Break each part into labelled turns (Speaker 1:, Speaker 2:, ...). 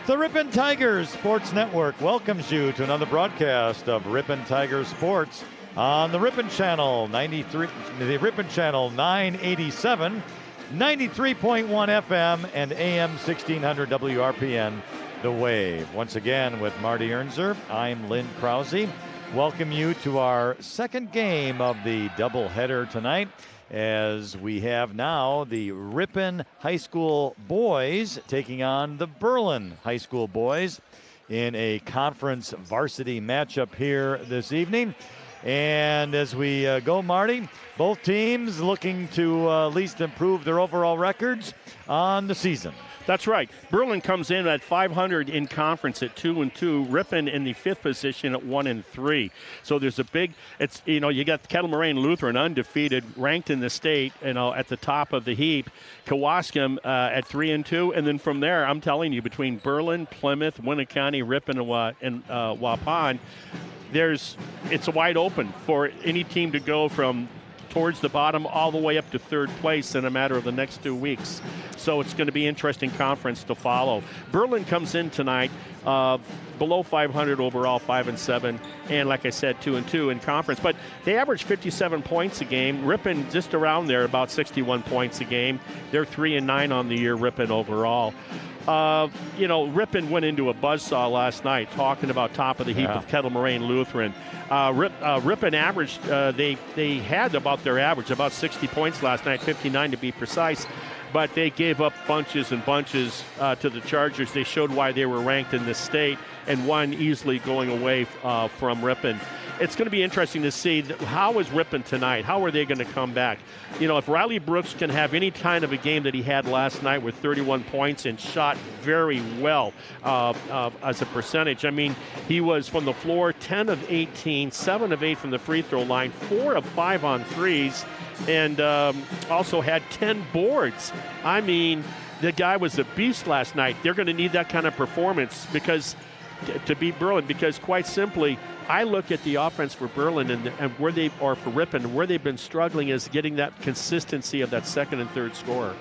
Speaker 1: The Ripon Tigers Sports Network welcomes you to another broadcast of Ripon Tigers Sports on the Ripon Channel 93, the Ripon Channel 987, 93.1 FM, and AM 1600 WRPN, The Wave. Once again with Marty Ernzer, I'm Lynn Krause. Welcome you to our second game of the doubleheader tonight, as we have now the Ripon High School boys taking on the Berlin High School boys in a conference varsity matchup here this evening. And as we go, Marty, both teams looking to at least improve their overall records on the season.
Speaker 2: That's right. Berlin comes in at 500 in conference at 2-2. Ripon in the fifth position at 1-3. So there's a big. It's you got Kettle Moraine Lutheran undefeated, ranked in the state. At the top of the heap. Kewaskum at 3-2, and then from there, I'm telling you, between Berlin, Plymouth, Winnicott, Ripon, and Waupun, it's wide open for any team to go from towards the bottom all the way up to third place in a matter of the next 2 weeks. So it's going to be an interesting conference to follow. Berlin comes in tonight below 500 overall, 5-7, and like I said, 2-2 in conference. But they average 57 points a game. Ripon just around there, about 61 points a game. They're 3-9 on the year, Ripon overall. Ripon went into a buzzsaw last night talking about top of the heap of Kettle Moraine Lutheran. Ripon averaged, they had about their average, about 60 points last night, 59 to be precise, but they gave up bunches and bunches to the Chargers. They showed why they were ranked in this state and won easily going away from Ripon. It's going to be interesting to see how is Ripon tonight. How are they going to come back? If Riley Brooks can have any kind of a game that he had last night with 31 points and shot very well as a percentage. I mean, he was from the floor 10 of 18, 7 of 8 from the free throw line, 4 of 5 on threes, and also had 10 boards. I mean, the guy was a beast last night. They're going to need that kind of performance to beat Berlin, because quite simply, I look at the offense for Berlin and where for Ripon, and where they've been struggling is getting that consistency of that second and third scorer.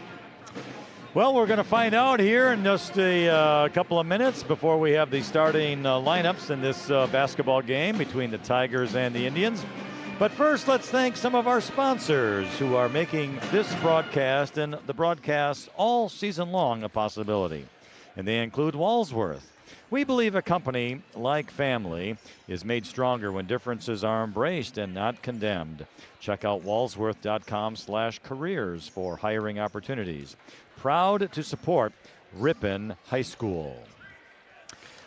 Speaker 1: Well, we're going to find out here in just a couple of minutes before we have the starting lineups in this basketball game between the Tigers and the Indians. But first, let's thank some of our sponsors who are making this broadcast and the broadcasts all season long a possibility. And they include Walsworth. We believe a company, like family, is made stronger when differences are embraced and not condemned. Check out walsworth.com/careers for hiring opportunities. Proud to support Ripon High School.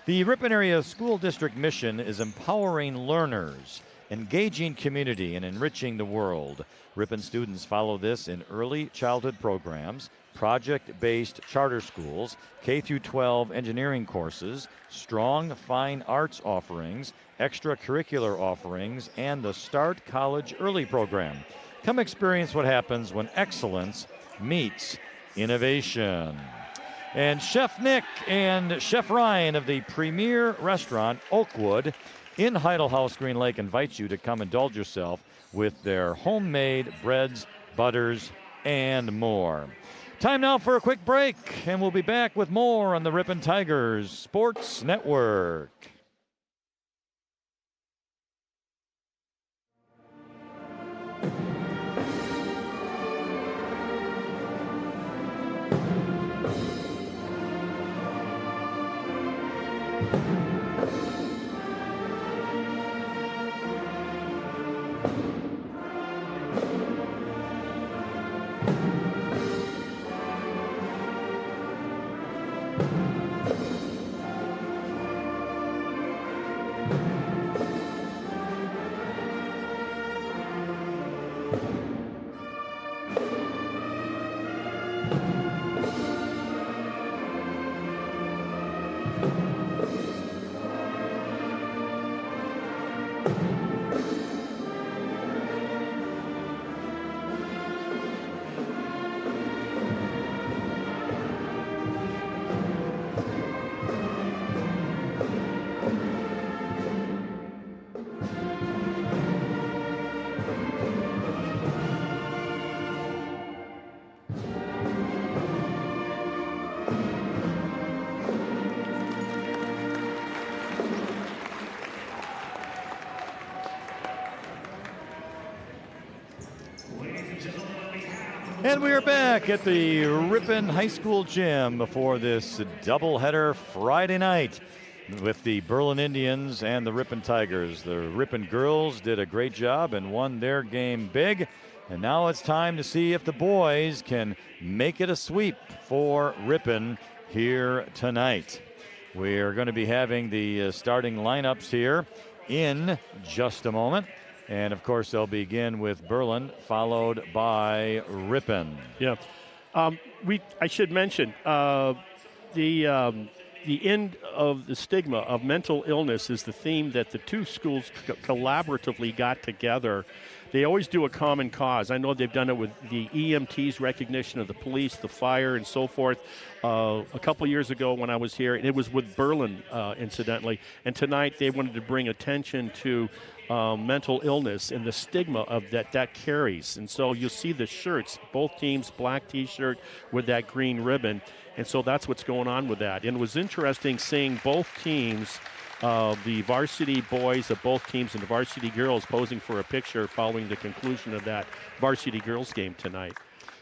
Speaker 1: The Ripon Area School District mission is empowering learners, engaging community, and enriching the world. Ripon students follow this in early childhood programs, project-based charter schools, K-12 engineering courses, strong fine arts offerings, extracurricular offerings, and the Start College Early program. Come experience what happens when excellence meets innovation. And Chef Nick and Chef Ryan of the premier restaurant Oakwood in Heidel House, Green Lake, invite you to come indulge yourself with their homemade breads, butters, and more. Time now for a quick break, and we'll be back with more on the Ripon Tigers Sports Network. And we are back at the Ripon High School gym for this doubleheader Friday night with the Berlin Indians and the Ripon Tigers. The Ripon girls did a great job and won their game big. And now it's time to see if the boys can make it a sweep for Ripon here tonight. We're going to be having the starting lineups here in just a moment. And, of course, they'll begin with Berlin, followed by Ripon.
Speaker 2: Yeah. I should mention the end of the stigma of mental illness is the theme that the two schools collaboratively got together. They always do a common cause. I know they've done it with the EMT's recognition of the police, the fire, and so forth. A couple years ago when I was here, and it was with Berlin, incidentally. And tonight they wanted to bring attention to mental illness and the stigma of that carries. And so you'll see the shirts, both teams, black T-shirt with that green ribbon. And so that's what's going on with that. And it was interesting seeing both teams, the varsity boys of both teams and the varsity girls posing for a picture following the conclusion of that varsity girls game tonight.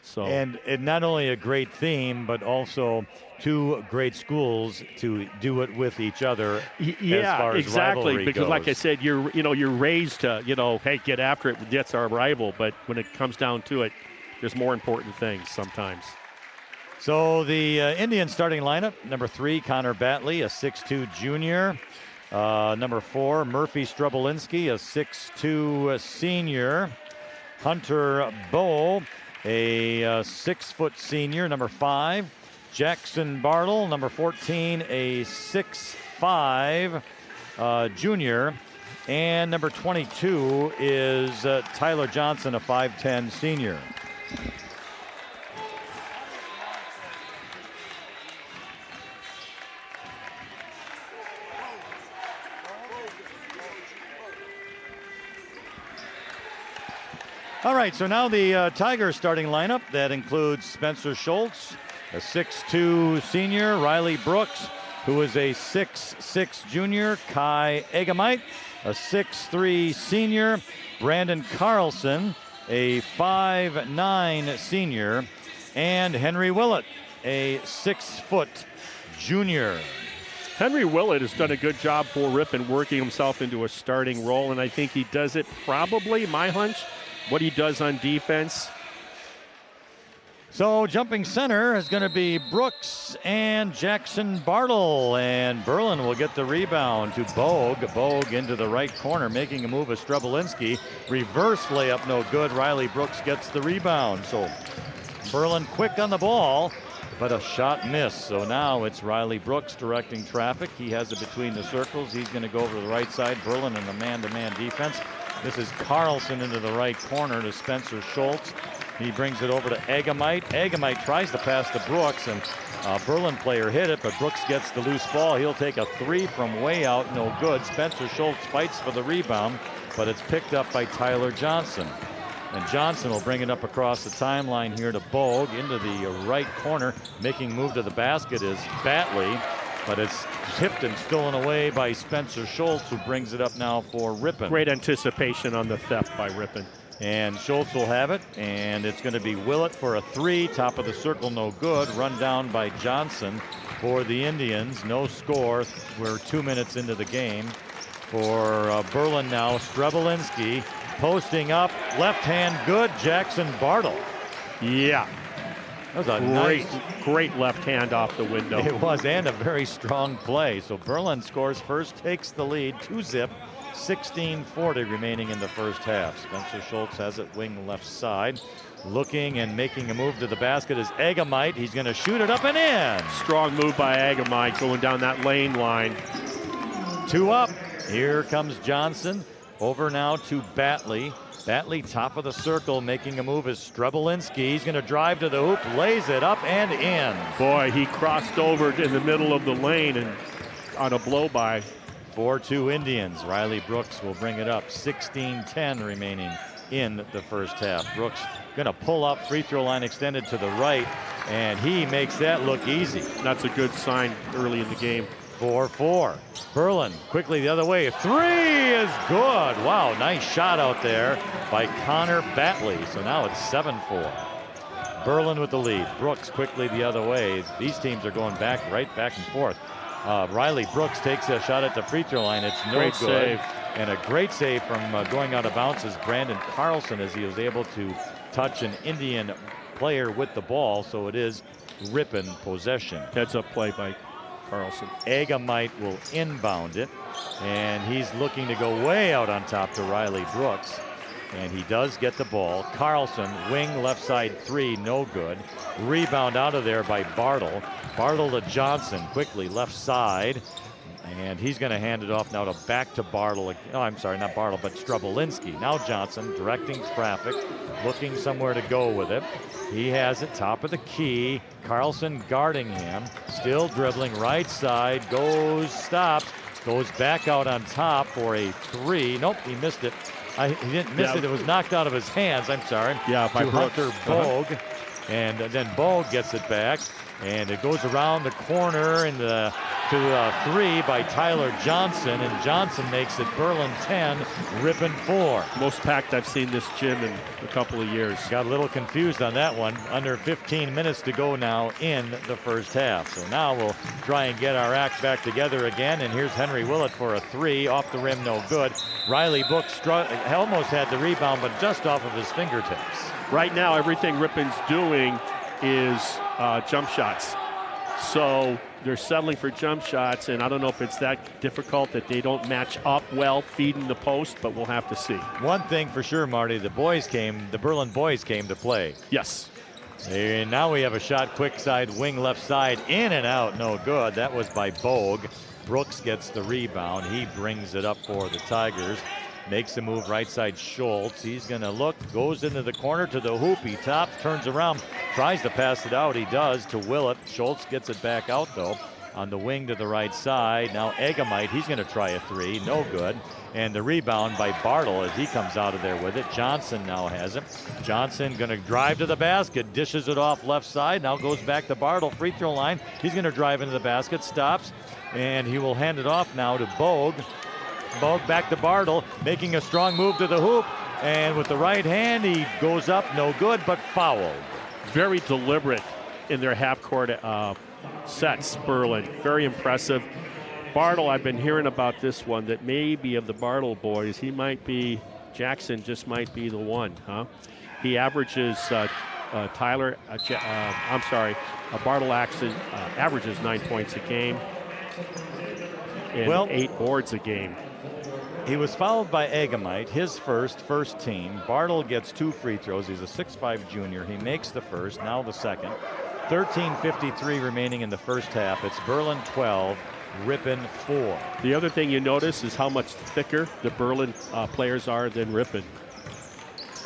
Speaker 2: So
Speaker 1: and not only a great theme, but also two great schools to do it with each other.
Speaker 2: Yeah,
Speaker 1: as far as
Speaker 2: exactly. Because
Speaker 1: goes.
Speaker 2: like I said, you're raised to, hey, get after it. That's our rival. But when it comes down to it, there's more important things sometimes.
Speaker 1: So the Indian starting lineup: number 3, Connor Batley, a 6'2" junior. Number 4, Murphy Strubelinski, a 6'2" senior. Hunter Bowe, a 6-foot senior. Number 5, Jackson Bartle, number 14, a 6'5" junior. And number 22 is Tyler Johnson, a 5'10" senior. All right, so now the Tigers starting lineup. That includes Spencer Schultz, a 6'2" senior, Riley Brooks, who is a 6'6" junior, Kai Egamite, a 6'3" senior, Brandon Carlson, a 5'9" senior, and Henry Willett, a 6-foot junior.
Speaker 2: Henry Willett has done a good job for Ripon working himself into a starting role, and I think he does it probably, my hunch, what he does on defense.
Speaker 1: So jumping center is going to be Brooks and Jackson Bartle, and Berlin will get the rebound to Bogue. Bogue into the right corner, making a move of Strubelinski. Reverse layup, no good. Riley Brooks gets the rebound. So Berlin quick on the ball, but a shot missed. So now it's Riley Brooks directing traffic. He has it between the circles. He's going to go over to the right side. Berlin in the man-to-man defense. This is Carlson into the right corner to Spencer Schultz. He brings it over to Egamite. Egamite tries to pass to Brooks, and Berlin player hit it, but Brooks gets the loose ball. He'll take a 3 from way out, no good. Spencer Schultz fights for the rebound, but it's picked up by Tyler Johnson. And Johnson will bring it up across the timeline here to Bogue into the right corner. Making move to the basket is Batley, but it's tipped and stolen away by Spencer Schultz, who brings it up now for Ripon.
Speaker 2: Great anticipation on the theft by Ripon.
Speaker 1: And Schultz will have it, and it's going to be Willett for a 3. Top of the circle, no good. Run down by Johnson for the Indians. No score. We're 2 minutes into the game. For Berlin now, Strubelinski posting up. Left hand good, Jackson Bartle.
Speaker 2: Yeah.
Speaker 1: That was a
Speaker 2: great left hand off the window.
Speaker 1: It was, and a very strong play. So Berlin scores first, takes the lead, 2-zip, 16:40 remaining in the first half. Spencer Schultz has it wing left side. Looking and making a move to the basket is Egamite. He's going to shoot it up and in.
Speaker 2: Strong move by Egamite going down that lane line.
Speaker 1: 2 up. Here comes Johnson. Over now to Batley. Batley, top of the circle, making a move is Strubelinski. He's going to drive to the hoop, lays it up and in.
Speaker 2: Boy, he crossed over in the middle of the lane and on a blow-by.
Speaker 1: 4-2 Indians. Riley Brooks will bring it up. 16:10 remaining in the first half. Brooks going to pull up, free throw line extended to the right, and he makes that look easy.
Speaker 2: That's a good sign early in the game.
Speaker 1: 4-4. Berlin quickly the other way. 3 is good. Wow, nice shot out there by Connor Batley. So now it's 7-4. Berlin with the lead. Brooks quickly the other way. These teams are going right back and forth. Riley Brooks takes a shot at the free throw line. It's no
Speaker 2: Great
Speaker 1: good.
Speaker 2: save.
Speaker 1: And a great save from going out of bounds is Brandon Carlson, as he was able to touch an Indian player with the ball. So it is Ripon possession.
Speaker 2: Heads up play by Carlson.
Speaker 1: Agamite will inbound it, and he's looking to go way out on top to Riley Brooks. And he does get the ball. Carlson, wing left side three, no good. Rebound out of there by Bartle. Bartle to Johnson, quickly left side. And he's going to hand it off now back to Bartle. Oh, I'm sorry, not Bartle, but Strubelinski. Now Johnson directing traffic, looking somewhere to go with it. He has it, top of the key. Carlson guarding him, still dribbling right side, stops, goes back out on top for a three. Nope, he missed it. He didn't miss it. It was knocked out of his hands. I'm sorry.
Speaker 2: Yeah, by
Speaker 1: to Hunter Bogue. And then Bogue gets it back. And it goes around the corner to three by Tyler Johnson. And Johnson makes it Berlin 10, Ripon 4.
Speaker 2: Most packed I've seen this gym in a couple of years.
Speaker 1: Got a little confused on that one. Under 15 minutes to go now in the first half. So now we'll try and get our act back together again. And here's Henry Willett for a three. Off the rim, no good. Riley Brooks almost had the rebound, but just off of his fingertips.
Speaker 2: Right now, everything Ripon's doing is jump shots. So they're settling for jump shots, and I don't know if it's that difficult that they don't match up well feeding the post, but we'll have to see.
Speaker 1: One thing for sure, Marty, the Berlin boys came to play.
Speaker 2: Yes.
Speaker 1: And now we have a shot quick side, wing left side, in and out, no good. That was by Bogue. Brooks gets the rebound. He brings it up for the Tigers. Makes a move right side, Schultz. He's going to look, goes into the corner to the hoop. He tops, turns around, tries to pass it out. He does to Willett. Schultz gets it back out, though, on the wing to the right side. Now Agamite, he's going to try a three. No good. And the rebound by Bartle as he comes out of there with it. Johnson now has it. Johnson going to drive to the basket, dishes it off left side. Now goes back to Bartle, free throw line. He's going to drive into the basket, stops, and he will hand it off now to Bogue. Bogue back to Bartle, making a strong move to the hoop, and with the right hand he goes up, no good, but fouled.
Speaker 2: Very deliberate in their half-court sets, Berlin. Very impressive. Bartle, I've been hearing about this one, that maybe of the Bartle boys, Jackson just might be the one, huh? He averages, Bartle averages 9 points a game and 8 boards a game.
Speaker 1: He was fouled by Agamite, his first team. Bartle gets 2 free throws. He's a 6'5 junior. He makes the first, now the second. 13:53 remaining in the first half. It's Berlin 12, Ripon 4.
Speaker 2: The other thing you notice is how much thicker the Berlin players are than Ripon.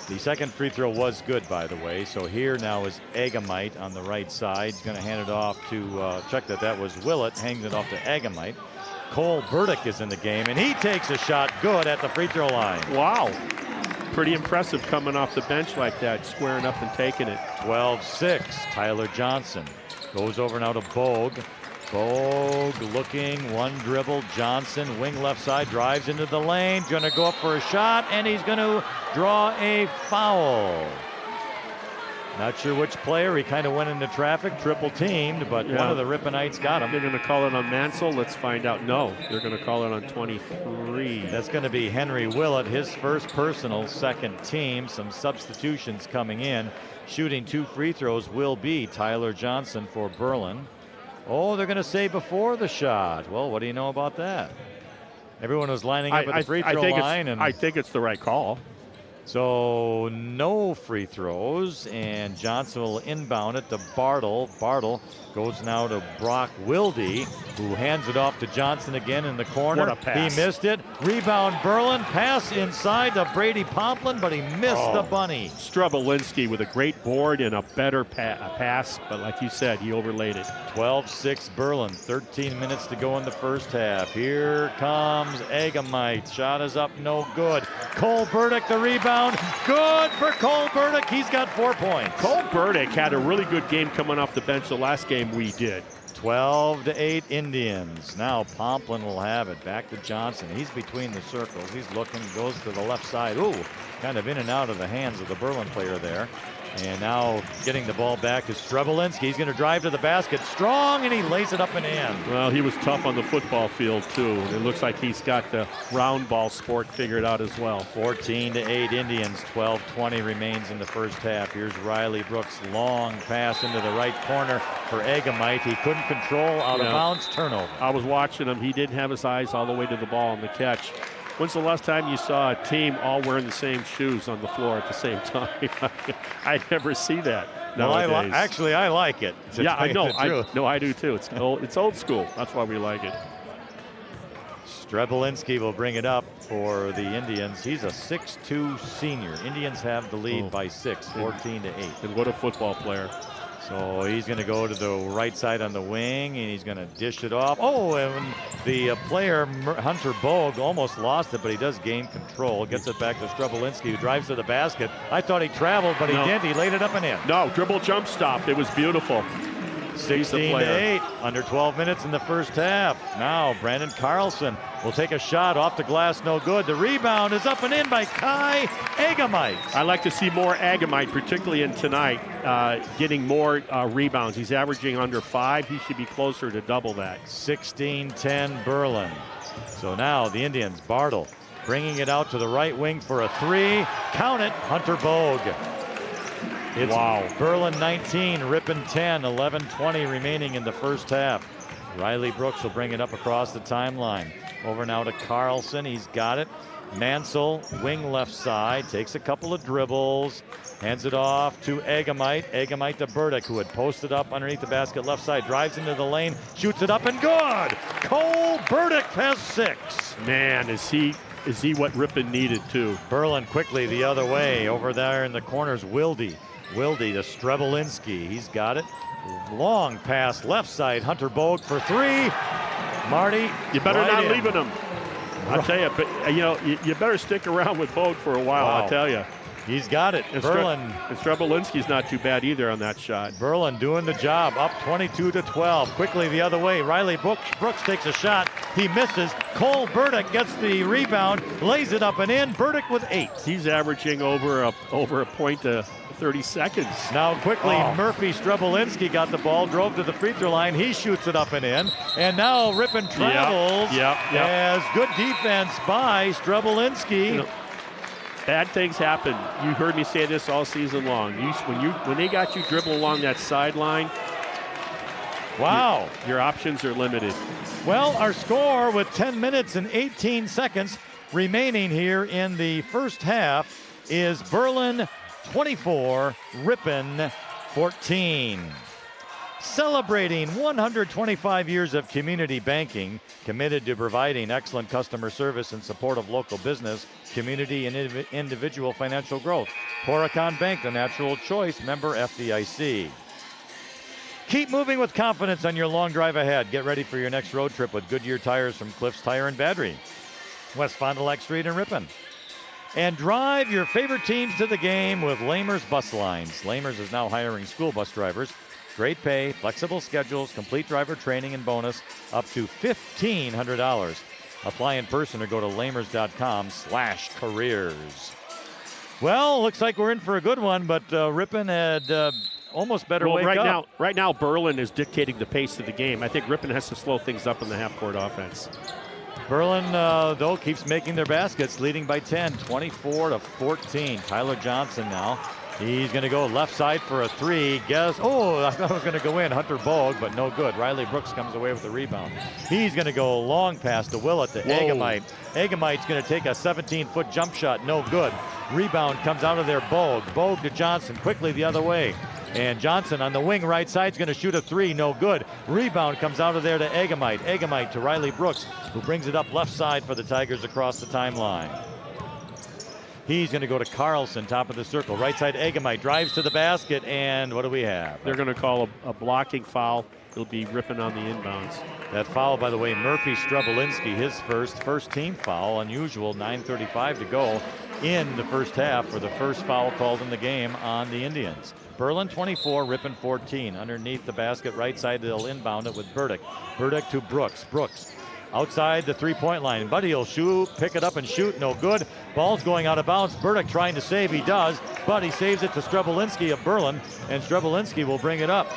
Speaker 1: The second free throw was good, by the way. So here now is Agamite on the right side. He's going to hand it off to, check that was Willett, hangs it off to Agamite. Cole Burdick is in the game, and he takes a shot good at the free throw line.
Speaker 2: Wow. Pretty impressive coming off the bench like that, squaring up and taking it.
Speaker 1: 12-6, Tyler Johnson goes over now to Bogue. Bogue looking, one dribble, Johnson, wing left side, drives into the lane, gonna go up for a shot, and he's gonna draw a foul. Not sure which player. He kind of went into traffic, triple teamed, but one of the Riponites got him.
Speaker 2: They're going to call it on Mansell. Let's find out. No, they're going to call it on 23.
Speaker 1: That's going to be Henry Willett, his first personal, second team. Some substitutions coming in. Shooting 2 free throws will be Tyler Johnson for Berlin. Oh, they're going to say before the shot. Well, what do you know about that? Everyone was lining up at the free throw line.
Speaker 2: I think it's the right call.
Speaker 1: So no free throws, and Johnson will inbound it to Bartle. Bartle goes now to Brock Wilde, who hands it off to Johnson again in the corner.
Speaker 2: What a pass.
Speaker 1: He missed it. Rebound Berlin. Pass inside to Brady Pomplin, but he missed the bunny.
Speaker 2: Strubelinski with a great board and a better pass, but like you said, he overlaid it.
Speaker 1: 12-6 Berlin. 13 minutes to go in the first half. Here comes Agamite. Shot is up, no good. Cole Burdick, the rebound. Good for Cole Burdick. He's got 4 points.
Speaker 2: Cole Burdick had a really good game coming off the bench the last game we did.
Speaker 1: 12-8 Indians. Now Pomplin will have it. Back to Johnson. He's between the circles. He's looking, goes to the left side. Ooh, kind of in and out of the hands of the Berlin player there. And now getting the ball back is Strebelinski. He's going to drive to the basket. Strong, and he lays it up and in.
Speaker 2: Well, he was tough on the football field, too. It looks like he's got the round ball sport figured out as well.
Speaker 1: 14-8 Indians. 12:20 remains in the first half. Here's Riley Brooks. Long pass into the right corner for Egamite. He couldn't control, out of bounds, turnover.
Speaker 2: I was watching him. He didn't have his eyes all the way to the ball on the catch. When's the last time you saw a team all wearing the same shoes on the floor at the same time? I never see that nowadays.
Speaker 1: Well, I like it.
Speaker 2: Yeah, I know. I do too. It's old school. That's why we like it.
Speaker 1: Strebelinski will bring it up for the Indians. He's a 6'2 senior. Indians have the lead by 6, 14-8.
Speaker 2: And what a football player.
Speaker 1: So he's going to go to the right side on the wing, and he's going to dish it off. Oh, and the player, Hunter Bogue, almost lost it, but he does gain control. Gets it back to Strebelinski, who drives to the basket. I thought he traveled, but he didn't. He laid it up and in.
Speaker 2: No, dribble jump stop. It was beautiful.
Speaker 1: 16-8, under 12 minutes in the first half. Now Brandon Carlson will take a shot off the glass, no good. The rebound is up and in by Kai Egamite.
Speaker 2: I like to see more Egamite, particularly in tonight, getting more rebounds. He's averaging under 5. He should be closer to double that.
Speaker 1: 16-10 Berlin. So now the Indians, Bartle bringing it out to the right wing for a 3. Count it, Hunter Bogue. It's Berlin 19, Ripon 10, 11:20 remaining in the first half. Riley Brooks will bring it up across the timeline. Over now to Carlson, he's got it. Mansell, wing left side, takes a couple of dribbles, hands it off to Egamite. Egamite to Burdick, who had posted up underneath the basket left side, drives into the lane, shoots it up and good! Cole Burdick has 6.
Speaker 2: Man, is he what Ripon needed too.
Speaker 1: Berlin quickly the other way. Over there in the corners, Wilde to Strebelinski. He's got it. Long pass left side. Hunter Bogue for 3. Marty,
Speaker 2: you better not leaving him. I'll tell you, but you better stick around with Bogue for a while. I'll tell you.
Speaker 1: He's got it.
Speaker 2: And
Speaker 1: Berlin.
Speaker 2: And Strebelinski's not too bad either on that shot.
Speaker 1: Berlin doing the job. Up 22-12. Quickly the other way. Riley Brooks takes a shot. He misses. Cole Burdick gets the rebound, lays it up and in. Burdick with 8.
Speaker 2: He's averaging over a point to 30 seconds.
Speaker 1: Now quickly, Murphy Strebelinski got the ball, drove to the free throw line. He shoots it up and in. And now Ripon travels. As good defense by Strebelinski.
Speaker 2: Bad things happen. You heard me say this all season long. When they got you dribble along that sideline, your options are limited.
Speaker 1: Well, our score with 10 minutes and 18 seconds remaining here in the first half is Berlin 24, Ripon 14. Celebrating 125 years of community banking, committed to providing excellent customer service and support of local business, community, and individual financial growth. Horicon Bank, the natural choice, member FDIC. Keep moving with confidence on your long drive ahead. Get ready for your next road trip with Goodyear tires from Cliffs Tire and Battery, West Fond du Lac Street in Ripon. And drive your favorite teams to the game with Lamers Bus Lines. Lamers is now hiring school bus drivers. Great pay, flexible schedules, complete driver training and bonus, up to $1,500. Apply in person or go to lamers.com/careers. Well, looks like we're in for a good one, but Ripon had almost better wake up.
Speaker 2: Right now, Berlin is dictating the pace of the game. I think Ripon has to slow things up in the half-court offense.
Speaker 1: Berlin, though, keeps making their baskets, leading by 10, 24-14. Tyler Johnson now. He's going to go left side for a 3. I thought it was going to go in. Hunter Bogue, but no good. Riley Brooks comes away with the rebound. He's going to go long pass to Willett to Egamite. Egamite's going to take a 17-foot jump shot. No good. Rebound comes out of there. Bogue to Johnson. Quickly the other way. And Johnson on the wing right side is going to shoot a 3. No good. Rebound comes out of there to Egamite. Egamite to Riley Brooks, who brings it up left side for the Tigers across the timeline. He's going to go to Carlson, top of the circle. Right side, Egamite drives to the basket, and what do we have?
Speaker 2: They're going to call a blocking foul. It'll be Ripon on the inbounds.
Speaker 1: That foul, by the way, Murphy Strebelinski, his first team foul. Unusual, 9:35 to go in the first half for the first foul called in the game on the Indians. Berlin 24, Ripon 14. Underneath the basket, right side, they'll inbound it with Burdick. Burdick to Brooks. Brooks outside the three-point line. Buddy will shoot, pick it up and shoot, no good. Ball's going out of bounds. Burdick trying to save, he does, but he saves it to Strebelinski of Berlin, and Strebelinski will bring it up.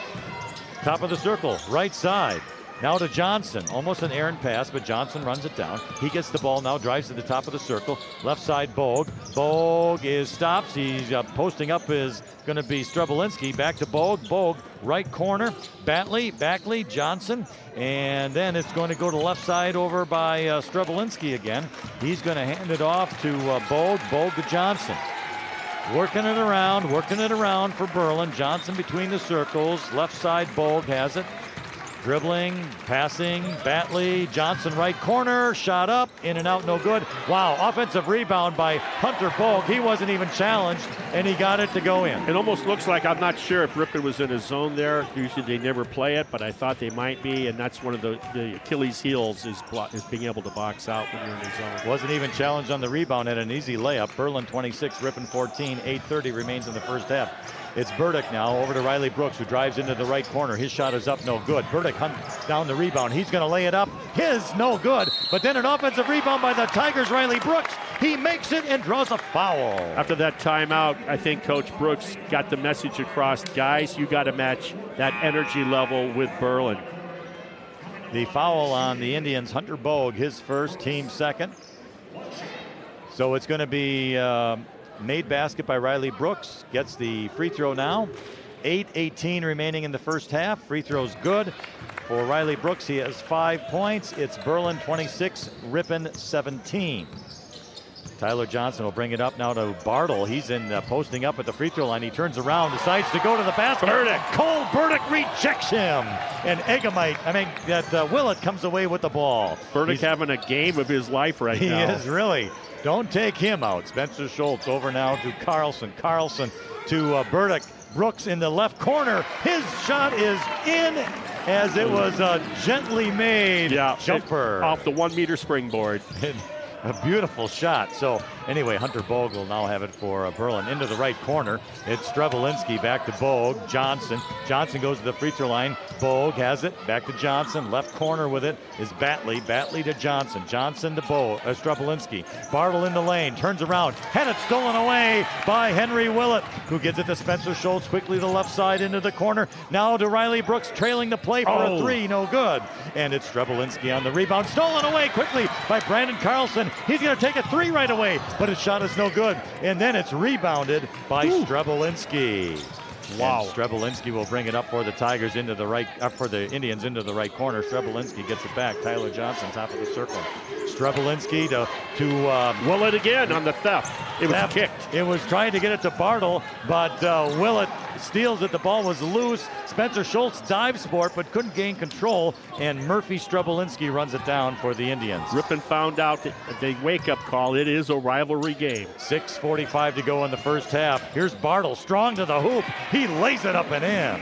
Speaker 1: Top of the circle, right side. Now to Johnson, almost an errant pass, but Johnson runs it down. He gets the ball now, drives to the top of the circle. Left side, Bogue. Bogue is stops. He's posting up is going to be Strebelinski. Back to Bogue. Bogue, right corner. Backley, Johnson. And then it's going to go to left side over by Strebelinski again. He's going to hand it off to Bogue. Bogue to Johnson. Working it around for Berlin. Johnson between the circles. Left side, Bogue has it. Dribbling, passing, Batley, Johnson right corner, shot up, in and out, no good. Wow, offensive rebound by Hunter Bogue. He wasn't even challenged, and he got it to go in.
Speaker 2: It almost looks like, I'm not sure if Ripon was in a zone there. Usually they never play it, but I thought they might be, and that's one of the Achilles heels is being able to box out when you're in the zone.
Speaker 1: Wasn't even challenged on the rebound, had an easy layup. Berlin 26, Ripon 14, 8:30 remains in the first half. It's Burdick now over to Riley Brooks, who drives into the right corner. His shot is up, no good. Burdick hunts down the rebound. He's going to lay it up. His, no good. But then an offensive rebound by the Tigers, Riley Brooks. He makes it and draws a foul.
Speaker 2: After that timeout, I think Coach Brooks got the message across. Guys, you got to match that energy level with Berlin.
Speaker 1: The foul on the Indians, Hunter Bogue, his first, team second. So it's going to be made basket by Riley Brooks. Gets the free throw now. 8:18 remaining in the first half. Free throw's good for Riley Brooks. He has 5 points. It's Berlin 26, Ripon 17. Tyler Johnson will bring it up now to Bartle. He's in posting up at the free throw line. He turns around, decides to go to the basket.
Speaker 2: Burdick.
Speaker 1: Cole Burdick rejects him. And Willett comes away with the ball.
Speaker 2: Burdick having a game of his life right now.
Speaker 1: He is really. Don't take him out. Spencer Schultz over now to Carlson. Carlson to Burdick. Brooks in the left corner. His shot is in as it was a gently made jumper.
Speaker 2: Off the 1 meter springboard.
Speaker 1: A beautiful shot. So anyway, Hunter Bogue will now have it for Berlin. Into the right corner. It's Strebelinski back to Bogue. Johnson. Johnson goes to the free throw line. Bogue has it. Back to Johnson. Left corner with it is Batley. Batley to Johnson. Johnson to Strebelinski. Bartle in the lane. Turns around. Had it stolen away by Henry Willett, who gets it to Spencer Schultz. Quickly to the left side into the corner. Now to Riley Brooks, trailing the play for a three. No good. And it's Strebelinski on the rebound. Stolen away quickly by Brandon Carlson. He's going to take a three right away, but his shot is no good. And then it's rebounded by Strebelinski. Wow. And Strebelinski will bring it up for the Tigers into the right, for the Indians into the right corner. Strebelinski gets it back. Tyler Johnson, top of the circle. Strebelinski to
Speaker 2: Willett again on the theft. It was kicked.
Speaker 1: It was trying to get it to Bartle, but Willett steals it. The ball was loose. Spencer Schultz dives for it, but couldn't gain control, and Murphy Strebelinski runs it down for the Indians.
Speaker 2: Ripon found out that the wake-up call. It is a rivalry game.
Speaker 1: 6:45 to go in the first half. Here's Bartle, strong to the hoop. He lays it up and in.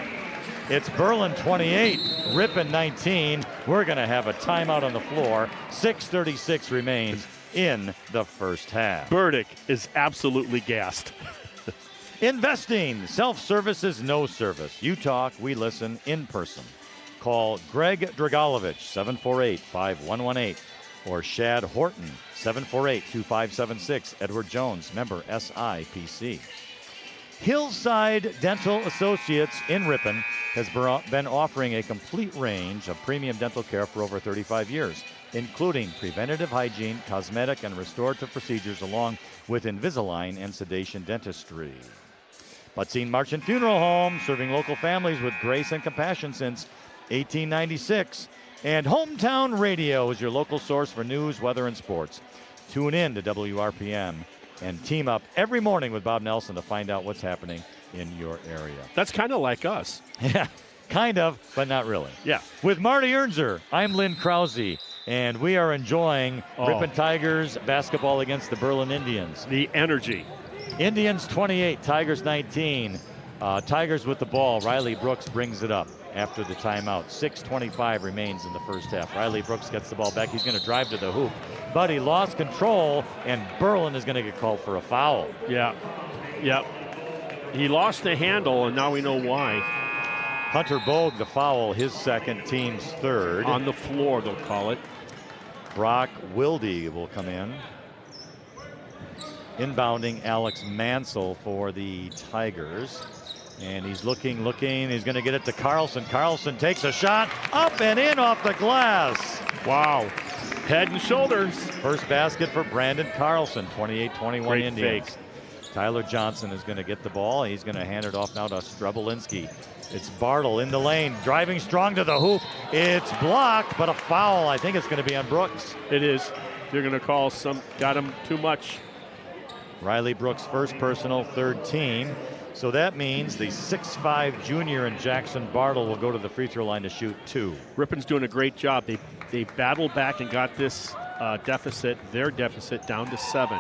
Speaker 1: It's Berlin 28, Ripon 19. We're going to have a timeout on the floor. 6:36 remains in the first half.
Speaker 2: Burdick is absolutely gassed.
Speaker 1: Investing. Self-service is no service. You talk, we listen in person. Call Greg Dragalovich, 748-5118, or Shad Horton, 748-2576. Edward Jones, member SIPC. Hillside Dental Associates in Ripon has been offering a complete range of premium dental care for over 35 years, including preventative hygiene, cosmetic, and restorative procedures, along with Invisalign and sedation dentistry. Buttsine Marchant Funeral Home, serving local families with grace and compassion since 1896. And Hometown Radio is your local source for news, weather, and sports. Tune in to WRPM and team up every morning with Bob Nelson to find out what's happening in your area.
Speaker 2: That's kind of like us.
Speaker 1: Yeah, kind of, but not really.
Speaker 2: Yeah.
Speaker 1: With Marty Ernzer, I'm Lynn Krause, and we are enjoying Ripon Tigers basketball against the Berlin Indians.
Speaker 2: The energy.
Speaker 1: Indians 28, Tigers 19. Tigers with the ball. Riley Brooks brings it up after the timeout. 6:25 remains in the first half. Riley Brooks gets the ball back. He's going to drive to the hoop, but he lost control, and Berlin is going to get called for a foul.
Speaker 2: Yeah. He lost the handle, and now we know why.
Speaker 1: Hunter Bogue, the foul, his second, team's third.
Speaker 2: On the floor, they'll call it.
Speaker 1: Brock Wilde will come in. Inbounding Alex Mansell for the Tigers. And he's looking. He's going to get it to Carlson. Carlson takes a shot up and in off the glass.
Speaker 2: Wow. Head and shoulders.
Speaker 1: First basket for Brandon Carlson, 28-21
Speaker 2: Great
Speaker 1: Indians.
Speaker 2: fake.
Speaker 1: Tyler Johnson is going to get the ball. He's going to hand it off now to Strebelinski. It's Bartle in the lane, driving strong to the hoop. It's blocked, but a foul. I think it's going to be on Brooks.
Speaker 2: It is. They're going to call got him too much.
Speaker 1: Riley Brooks, first personal, third team. So that means the 6'5 junior and Jackson Bartle will go to the free throw line to shoot 2.
Speaker 2: Ripon's doing a great job. They battled back and got this their deficit down to 7.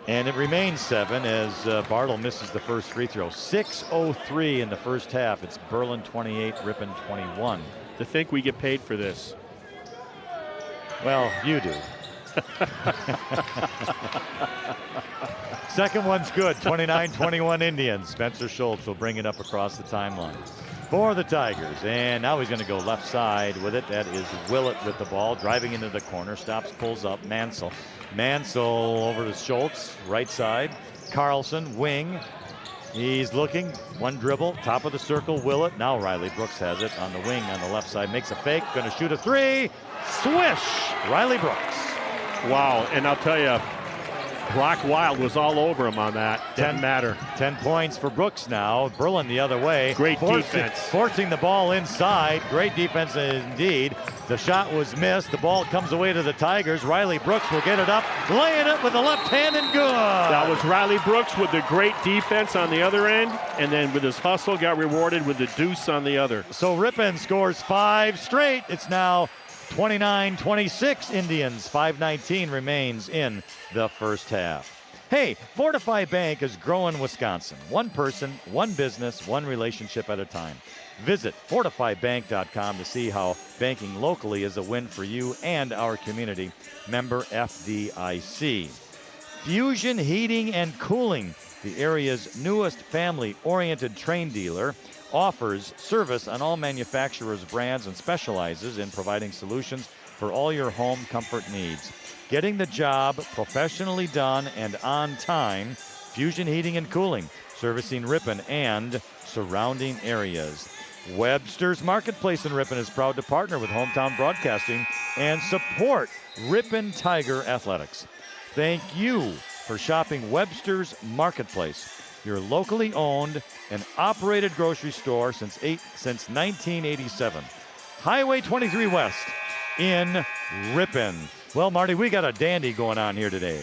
Speaker 1: And it remains 7 as Bartle misses the first free throw. 6:03 in the first half. It's Berlin 28, Ripon 21.
Speaker 2: To think we get paid for this.
Speaker 1: Well, you do. Second one's good, 29-21 Indians. Spencer Schultz will bring it up across the timeline for the Tigers. And now he's going to go left side with it. That is Willett with the ball, driving into the corner, stops, pulls up, Mansell. Mansell over to Schultz, right side. Carlson, wing. He's looking, one dribble, top of the circle, Willett. Now Riley Brooks has it on the wing on the left side, makes a fake, going to shoot a 3. Swish, Riley Brooks.
Speaker 2: Wow, and I'll tell you, Brock Wild was all over him on that. Didn't matter.
Speaker 1: 10 points for Brooks now. Berlin the other way.
Speaker 2: Great defense.
Speaker 1: Forcing the ball inside. Great defense indeed. The shot was missed. The ball comes away to the Tigers. Riley Brooks will get it up, laying it with the left hand and good.
Speaker 2: That was Riley Brooks with the great defense on the other end, and then with his hustle got rewarded with the deuce on the other.
Speaker 1: So Ripon scores 5 straight. It's now 29-26 Indians. 5:19 remains in the first half. Hey, Fortify Bank is growing Wisconsin. One person, one business, one relationship at a time. Visit fortifybank.com to see how banking locally is a win for you and our community. Member FDIC. Fusion Heating and Cooling, the area's newest family-oriented train dealer, offers service on all manufacturers' brands and specializes in providing solutions for all your home comfort needs. Getting the job professionally done and on time, Fusion Heating and Cooling, servicing Ripon and surrounding areas. Webster's Marketplace in Ripon is proud to partner with Hometown Broadcasting and support Ripon Tiger Athletics. Thank you for shopping Webster's Marketplace, your locally owned and operated grocery store since 1987. Highway 23 West in Ripon. Well, Marty, we got a dandy going on here today.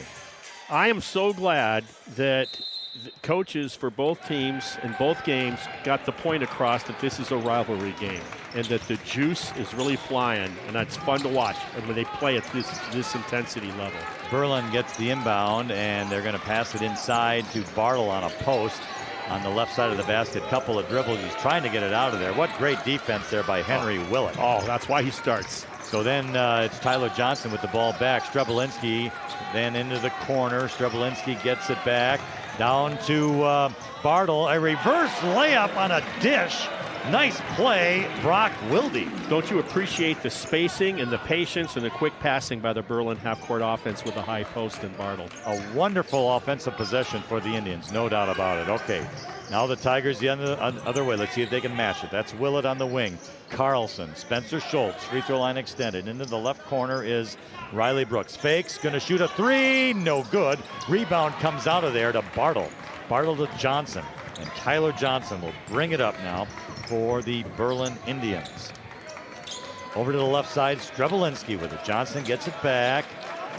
Speaker 2: I am so glad that the coaches for both teams in both games got the point across that this is a rivalry game and that the juice is really flying, and that's fun to watch and when they play at this intensity level.
Speaker 1: Berlin gets the inbound, and they're going to pass it inside to Bartle on a post on the left side of the basket. Couple of dribbles. He's trying to get it out of there. What great defense there by Henry Willett.
Speaker 2: Oh, that's why he starts.
Speaker 1: So then it's Tyler Johnson with the ball back. Strebelinski then into the corner. Strebelinski gets it back. Down to Bartle. A reverse layup on a dish. Nice play, Brock Wilde.
Speaker 2: Don't you appreciate the spacing and the patience and the quick passing by the Berlin half-court offense with the high post and Bartle?
Speaker 1: A wonderful offensive possession for the Indians, no doubt about it. Okay, now the Tigers the other way. Let's see if they can match it. That's Willett on the wing. Carlson, Spencer Schultz, free throw line extended. Into the left corner is Riley Brooks. Fakes, going to shoot a 3, no good. Rebound comes out of there to Bartle. Bartle to Johnson, and Tyler Johnson will bring it up now for the Berlin Indians. Over to the left side, Strebelinski with it. Johnson gets it back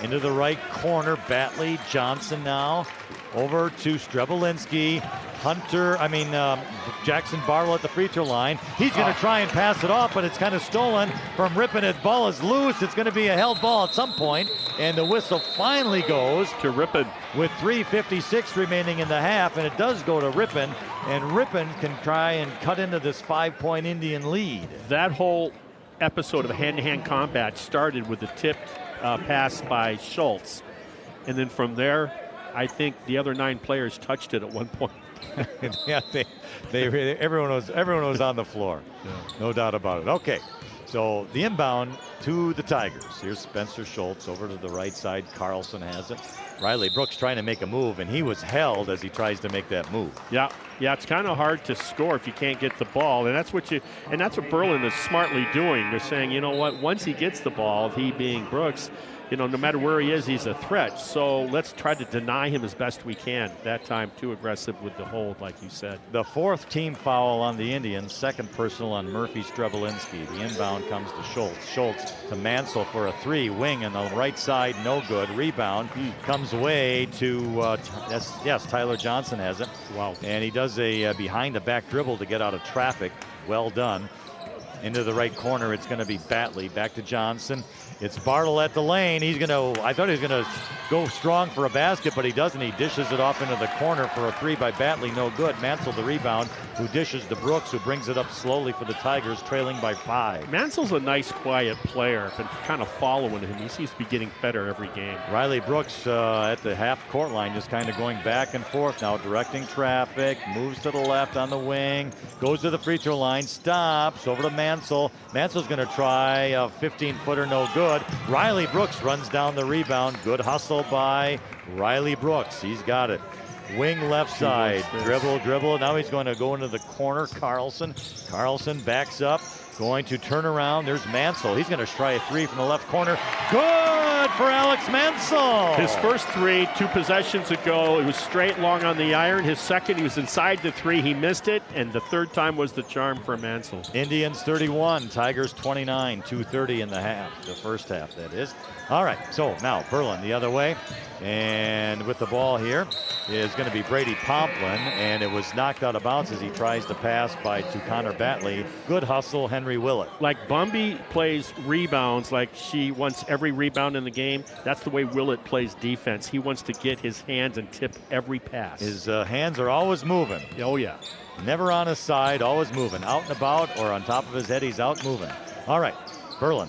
Speaker 1: into the right corner. Batley, Johnson now over to Strebelinski. Jackson Bartle at the free throw line. He's going to try and pass it off, but it's kind of stolen from Ripon. The ball is loose. It's going to be a held ball at some point, and the whistle finally goes
Speaker 2: to Ripon
Speaker 1: with 3:56 remaining in the half, and it does go to Ripon, and Ripon can try and cut into this 5-point Indian lead.
Speaker 2: That whole episode of hand-to-hand combat started with the tipped pass by Schultz, and then from there, I think the other 9 players touched it at one point.
Speaker 1: Yeah, everyone was on the floor. Yeah. No doubt about it. Okay, So the inbound to the Tigers. Here's Spencer Schultz over to the right side. Carlson has it. Riley Brooks trying to make a move, and he was held as he tries to make that move.
Speaker 2: Yeah, it's kind of hard to score if you can't get the ball, and that's what Berlin is smartly doing. They're saying, you know what, once he gets the ball, he being Brooks, no matter where he is, he's a threat. So let's try to deny him as best we can. That time, too aggressive with the hold, like you said.
Speaker 1: The 4th team foul on the Indians, 2nd personal on Murphy Strebelinski. The inbound comes to Schultz. Schultz to Mansell for a 3. Wing on the right side, no good. Rebound comes away to, Tyler Johnson has it.
Speaker 2: Wow.
Speaker 1: And he does a behind the back dribble to get out of traffic. Well done. Into the right corner, it's going to be Batley. Back to Johnson. It's Bartle at the lane. I thought he was going to go strong for a basket, but he doesn't. He dishes it off into the corner for a 3 by Batley. No good. Mansell the rebound, who dishes to Brooks, who brings it up slowly for the Tigers, trailing by 5.
Speaker 2: Mansell's a nice, quiet player. Been kind of following him. He seems to be getting better every game.
Speaker 1: Riley Brooks at the half-court line, just kind of going back and forth now, directing traffic, moves to the left on the wing, goes to the free throw line, stops, over to Mansell. Mansell's going to try a 15-footer, no good. Riley Brooks runs down the rebound. Good hustle by Riley Brooks. He's got it. Wing left side. Dribble. Now he's going to go into the corner. Carlson backs up. Going to turn around. There's Mansell. He's going to try a 3 from the left corner. Good for Alex Mansell.
Speaker 2: His first 3, 2 possessions ago, it was straight long on the iron. His second, he was inside the 3. He missed it. And the third time was the charm for Mansell.
Speaker 1: Indians 31, Tigers 29, 2:30 in the half. The first half, that is. All right, so now Berlin the other way. And with the ball here is going to be Brady Pomplin, and it was knocked out of bounds as he tries to pass to Connor Batley. Good hustle, Henry Willett.
Speaker 2: Like Bumby plays rebounds, like she wants every rebound in the game. That's the way Willett plays defense. He wants to get his hands and tip every pass.
Speaker 1: His hands are always moving.
Speaker 2: Oh, yeah.
Speaker 1: Never on his side, always moving. Out and about or on top of his head, he's out moving. All right, Berlin.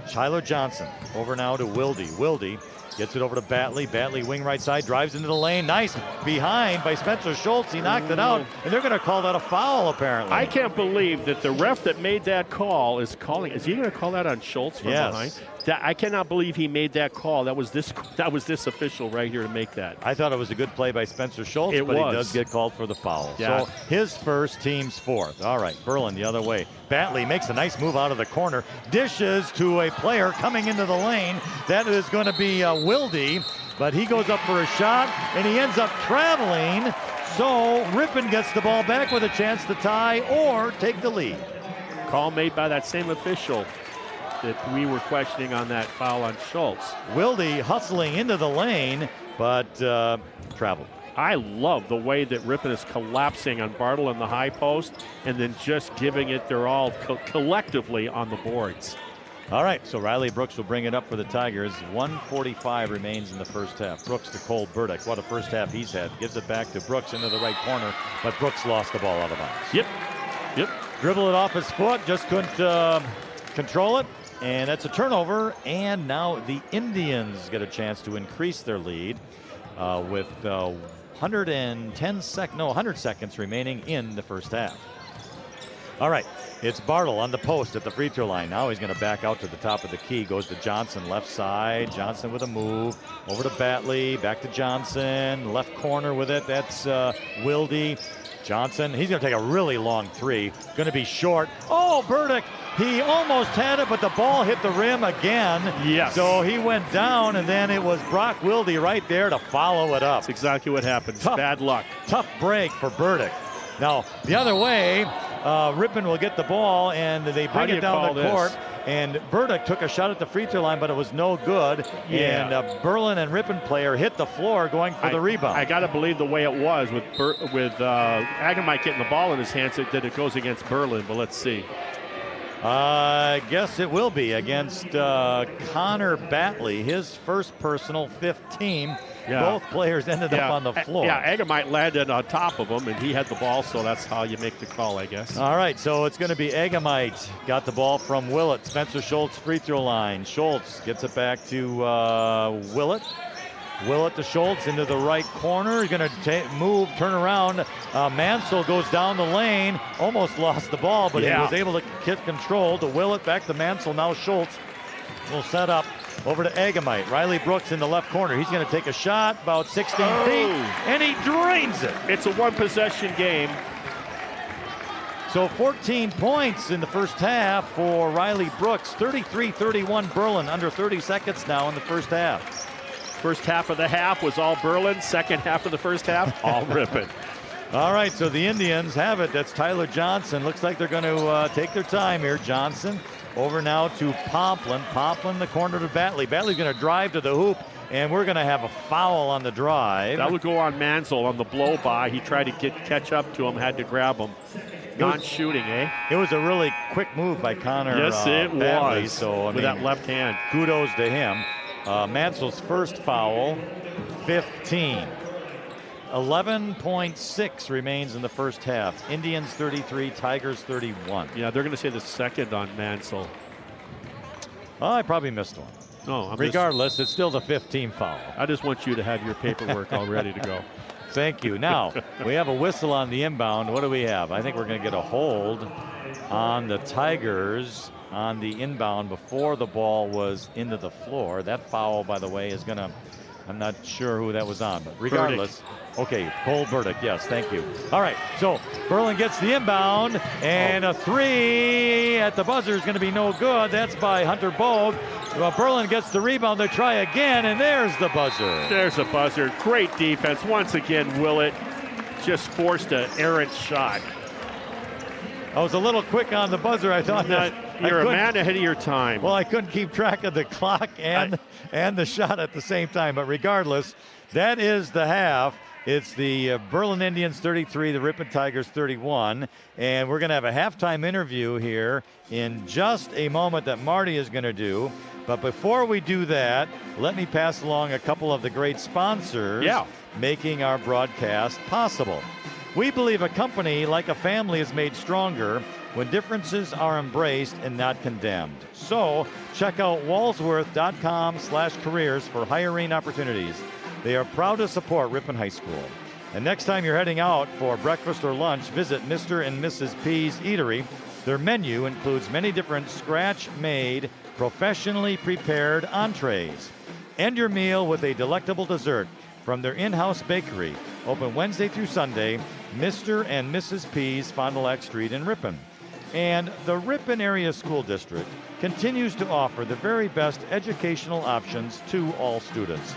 Speaker 1: Tyler Johnson over now to Wilde. Gets it over to Batley. Batley wing right side, drives into the lane. Nice behind by Spencer Schultz. He knocked it out, and they're going to call that a foul, apparently.
Speaker 2: I can't believe that the ref that made that call is calling. Is he going to call that on Schultz from behind? I cannot believe he made that call. That was this official right here to make that.
Speaker 1: I thought it was a good play by Spencer Schultz, but he does get called for the foul.
Speaker 2: Yeah.
Speaker 1: So his first, team's 4th. All right, Berlin the other way. Batley makes a nice move out of the corner, dishes to a player coming into the lane. That is going to be Wilde, but he goes up for a shot, and he ends up traveling. So Ripon gets the ball back with a chance to tie or take the lead.
Speaker 2: Call made by that same official that we were questioning on that foul on Schultz.
Speaker 1: Wilde hustling into the lane, but traveled.
Speaker 2: I love the way that Ripon is collapsing on Bartle in the high post and then just giving it their all collectively on the boards.
Speaker 1: All right, so Riley Brooks will bring it up for the Tigers. 1:45 remains in the first half. Brooks to Cole Burdick. What a first half he's had. Gives it back to Brooks into the right corner, but Brooks lost the ball out of bounds.
Speaker 2: Yep.
Speaker 1: Dribble it off his foot, just couldn't control it. And that's a turnover, and now the Indians get a chance to increase their lead with 100 seconds remaining in the first half. All right, it's Bartle on the post at the free throw line. Now he's going to back out to the top of the key. Goes to Johnson, left side. Johnson with a move. Over to Batley, back to Johnson. Left corner with it. That's Wilde. Johnson, he's going to take a really long 3. Going to be short. Oh, Burdick, he almost had it, but the ball hit the rim again.
Speaker 2: Yes.
Speaker 1: So he went down, and then it was Brock Wilde right there to follow it up.
Speaker 2: That's exactly what happened. Bad luck.
Speaker 1: Tough break for Burdick. Now, the other way, Ripon will get the ball, and they bring it down the court. And Burdick took a shot at the free throw line, but it was no good.
Speaker 2: Yeah.
Speaker 1: And a Berlin and Ripon player hit the floor going for the rebound.
Speaker 2: I got to believe the way it was with Agamite getting the ball in his hands that it goes against Berlin, but let's see.
Speaker 1: I guess it will be against Connor Batley, his first personal 5th team. Yeah. Both players ended up on the floor.
Speaker 2: Yeah, Agamite landed on top of him, and he had the ball, so that's how you make the call, I guess.
Speaker 1: All right, so it's going to be Agamite. Got the ball from Willett. Spencer Schultz free throw line. Schultz gets it back to Willett. Willett to Schultz into the right corner. He's going to move, turn around. Mansell goes down the lane. Almost lost the ball, but he was able to get control to Willett, back to Mansell. Now Schultz will set up over to Agamite. Riley Brooks in the left corner. He's going to take a shot about 16 feet, and he drains it.
Speaker 2: It's a one-possession game.
Speaker 1: So 14 points in the first half for Riley Brooks. 33-31 Berlin, under 30 seconds now in the first half.
Speaker 2: First half of the half was all Berlin. Second half of the first half, all Ripon.
Speaker 1: All right, so the Indians have it. That's Tyler Johnson. Looks like they're going to take their time here. Johnson over now to Pomplin. Pomplin the corner to Batley. Batley's going to drive to the hoop, and we're going to have a foul on the drive.
Speaker 2: That would go on Mansell on the blow by. He tried to catch up to him, had to grab him. Non-shooting, eh?
Speaker 1: It was a really quick move by Connor.
Speaker 2: Yes, it
Speaker 1: Batley,
Speaker 2: was.
Speaker 1: So,
Speaker 2: with that left hand.
Speaker 1: Kudos to him. Mansell's first foul, 15. 11.6 remains in the first half. Indians 33, Tigers 31.
Speaker 2: Yeah, they're going to say the second on Mansell.
Speaker 1: Oh, I probably missed one.
Speaker 2: No,
Speaker 1: regardless, it's still the 15th foul.
Speaker 2: I just want you to have your paperwork all ready to go.
Speaker 1: Thank you. Now, we have a whistle on the inbound. What do we have? I think we're going to get a hold on the Tigers on the inbound before the ball was into the floor. That foul, by the way, is going to, I'm not sure who that was on, but regardless. Okay, Cole Burdick, yes, thank you. All right, so Berlin gets the inbound, and a three at the buzzer is going to be no good. That's by Hunter Bogue. Well, Berlin gets the rebound. They try again, and there's the buzzer.
Speaker 2: There's a buzzer. Great defense. Once again, Willett just forced an errant shot.
Speaker 1: I was a little quick on the buzzer. I thought
Speaker 2: you're a man ahead of your time.
Speaker 1: Well, I couldn't keep track of the clock and the shot at the same time. But regardless, that is the half. It's the Berlin Indians 33, the Ripon Tigers 31. And we're going to have a halftime interview here in just a moment that Marty is going to do. But before we do that, let me pass along a couple of the great sponsors making our broadcast possible. We believe a company like a family is made stronger when differences are embraced and not condemned. So check out Walsworth.com/careers for hiring opportunities. They are proud to support Ripon High School. And next time you're heading out for breakfast or lunch, visit Mr. and Mrs. P's Eatery. Their menu includes many different scratch-made, professionally prepared entrees. End your meal with a delectable dessert from their in-house bakery. Open Wednesday through Sunday, Mr. and Mrs. P's, Fond du Lac Street in Ripon. And the Ripon Area School District continues to offer the very best educational options to all students.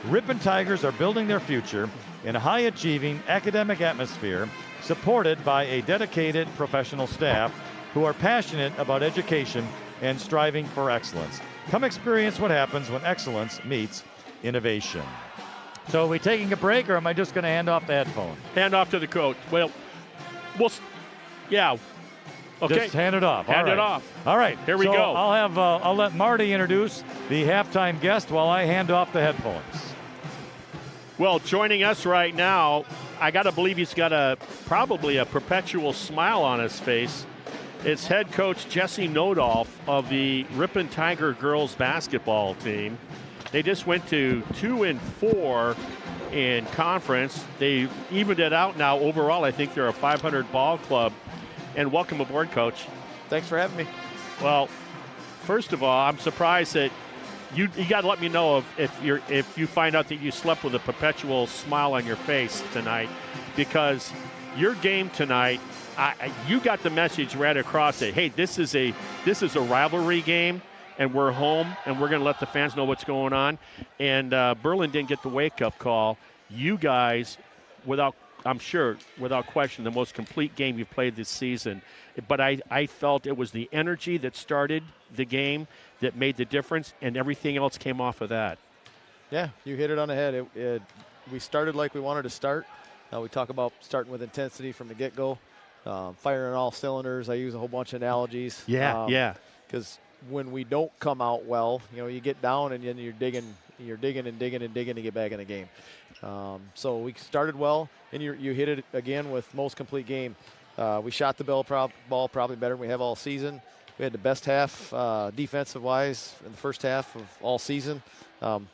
Speaker 1: Ripon Tigers are building their future in a high-achieving academic atmosphere supported by a dedicated professional staff who are passionate about education and striving for excellence. Come experience what happens when excellence meets innovation. So are we taking a break, or am I just going to hand off the headphone?
Speaker 2: Hand off to the coach. Well, yeah. Okay.
Speaker 1: Just hand it off.
Speaker 2: Hand it off.
Speaker 1: All right.
Speaker 2: Here we go.
Speaker 1: I'll let Marty introduce the halftime guest while I hand off the headphones.
Speaker 2: Well, joining us right now, I got to believe he's got probably a perpetual smile on his face. It's head coach Jesse Nodolf of the Ripon Tiger girls basketball team. They just went to 2-4 in conference. They evened it out now. Overall, I think they're a 500 ball club. And welcome aboard, Coach.
Speaker 3: Thanks for having me.
Speaker 2: Well, first of all, I'm surprised that you got to let me know if you find out that you slept with a perpetual smile on your face tonight, because your game tonight, you got the message right across it. Hey, this is a rivalry game, and we're home, and we're going to let the fans know what's going on. And Berlin didn't get the wake-up call. You guys, I'm sure, without question, the most complete game you've played this season. But I felt it was the energy that started the game that made the difference, and everything else came off of that.
Speaker 3: Yeah, you hit it on the head. We started like we wanted to start. We talk about starting with intensity from the get-go, firing all cylinders. I use a whole bunch of analogies.
Speaker 2: Yeah.
Speaker 3: Because when we don't come out well, you get down and then you're digging to get back in the game. So we started well, and you hit it again with most complete game. We shot the ball probably better than we have all season. We had the best half defensive-wise in the first half of all season.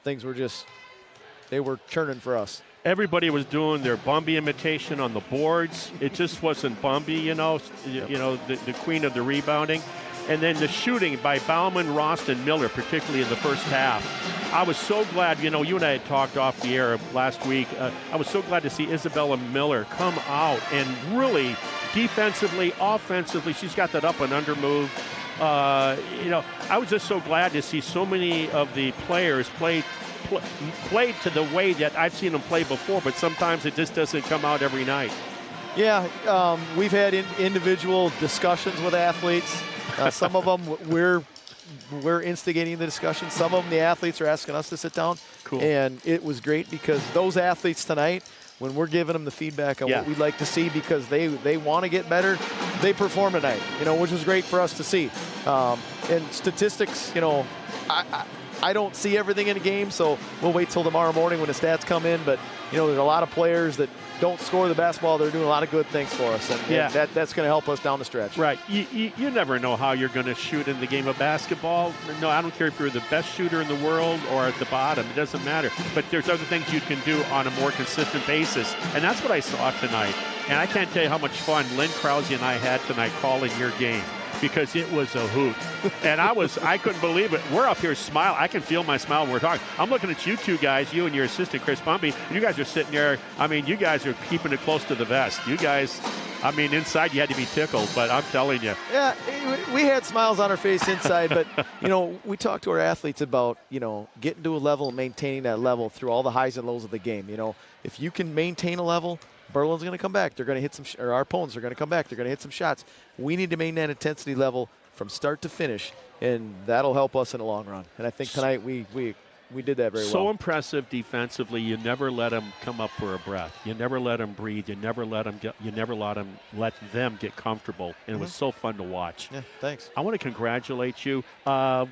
Speaker 3: Things were just churning for us.
Speaker 2: Everybody was doing their Bumby imitation on the boards. It just wasn't Bumby, you know, the queen of the rebounding. And then the shooting by Bauman, Rost, and Miller, particularly in the first half. I was so glad, you know, you and I had talked off the air last week. I was so glad to see Isabella Miller come out and really defensively, offensively, she's got that up and under move. You know, I was just so glad to see so many of the players played to the way that I've seen them play before, but sometimes it just doesn't come out every night.
Speaker 3: Yeah, we've had individual discussions with athletes. Some of them we're instigating the discussion. Some of them, the athletes are asking us to sit down.
Speaker 2: Cool.
Speaker 3: And it was great because those athletes tonight, when we're giving them the feedback on what we'd like to see because they want to get better, they perform tonight, you know, which was great for us to see. And statistics, you know, I don't see everything in a game, so we'll wait till tomorrow morning when the stats come in. But, you know, there's a lot of players that don't score the basketball. They're doing a lot of good things for us, and that's going to help us down the stretch.
Speaker 2: Right. You never know how you're going to shoot in the game of basketball. No, I don't care if you're the best shooter in the world or at the bottom. It doesn't matter. But there's other things you can do on a more consistent basis, and that's what I saw tonight. And I can't tell you how much fun Lynn Krause and I had tonight calling your game, because it was a hoot. And I couldn't believe it. We're up here smiling. I can feel my smile when we're talking. I'm looking at you two guys, you and your assistant, Chris Bumby, and you guys are sitting there. I mean, you guys are keeping it close to the vest. You guys, I mean, inside you had to be tickled, but I'm telling you.
Speaker 3: Yeah, we had smiles on our face inside, but, you know, we talked to our athletes about, you know, getting to a level and maintaining that level through all the highs and lows of the game. You know, if you can maintain a level, Berlin's going to come back. They're going to hit some, or our opponents are going to come back. They're going to hit some shots. We need to maintain that intensity level from start to finish, and that'll help us in the long run. And I think tonight we did that very well.
Speaker 2: So impressive defensively. You never let them come up for a breath. You never let them breathe. You never let them let them get comfortable. And it was so fun to watch.
Speaker 3: Yeah, thanks.
Speaker 2: I want to congratulate you. I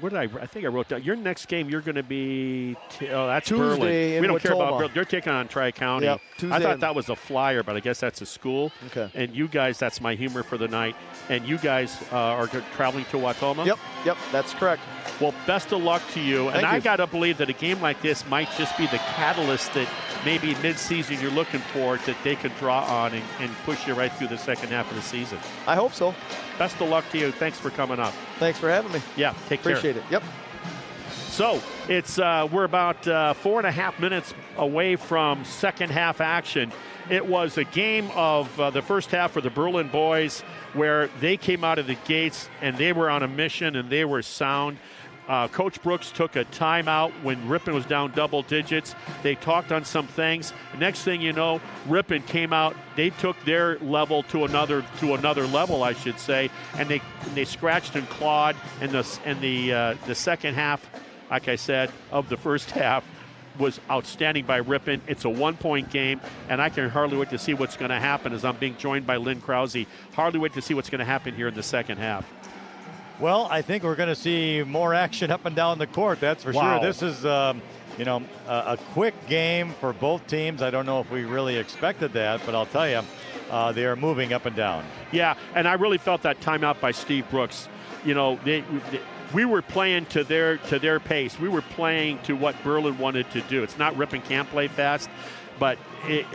Speaker 2: think I wrote down your next game. You're going to be that's
Speaker 3: Tuesday
Speaker 2: Berlin.
Speaker 3: in
Speaker 2: We don't care about
Speaker 3: Watoma.
Speaker 2: Berlin. They're taking on Tri-County.
Speaker 3: Yep, Tuesday
Speaker 2: I thought that was a flyer, but I guess that's a school.
Speaker 3: Okay.
Speaker 2: And you guys, that's my humor for the night. And you guys are traveling to Watoma.
Speaker 3: Yep, that's correct.
Speaker 2: Well, best of luck to you.
Speaker 3: Thank
Speaker 2: I
Speaker 3: you.
Speaker 2: got to believe that a game like this might just be the catalyst that maybe mid-season you're looking for that they could draw on and push you right through the second half of the season.
Speaker 3: I hope so.
Speaker 2: Best of luck to you. Thanks for coming up.
Speaker 3: Thanks for having me.
Speaker 2: Yeah, take care.
Speaker 3: Appreciate it. Yep.
Speaker 2: So it's we're about 4.5 minutes away from second half action. It was a game of the first half for the Berlin boys where they came out of the gates and they were on a mission and they were sound. Coach Brooks took a timeout when Ripon was down double digits. They talked on some things. Next thing you know, Ripon came out. They took their level to another level, I should say, and they scratched and clawed. And the second half, like I said, of the first half was outstanding by Ripon. It's a 1-point game, and I can hardly wait to see what's going to happen as I'm being joined by Lynn Krause. Hardly wait to see what's going to happen here in the second half.
Speaker 1: Well, I think we're going to see more action up and down the court, that's for sure. This is, a quick game for both teams. I don't know if we really expected that, but I'll tell you, they are moving up and down.
Speaker 2: Yeah, and I really felt that timeout by Steve Brooks. You know, we were playing to their pace. We were playing to what Berlin wanted to do. It's not Ripon can't play fast, but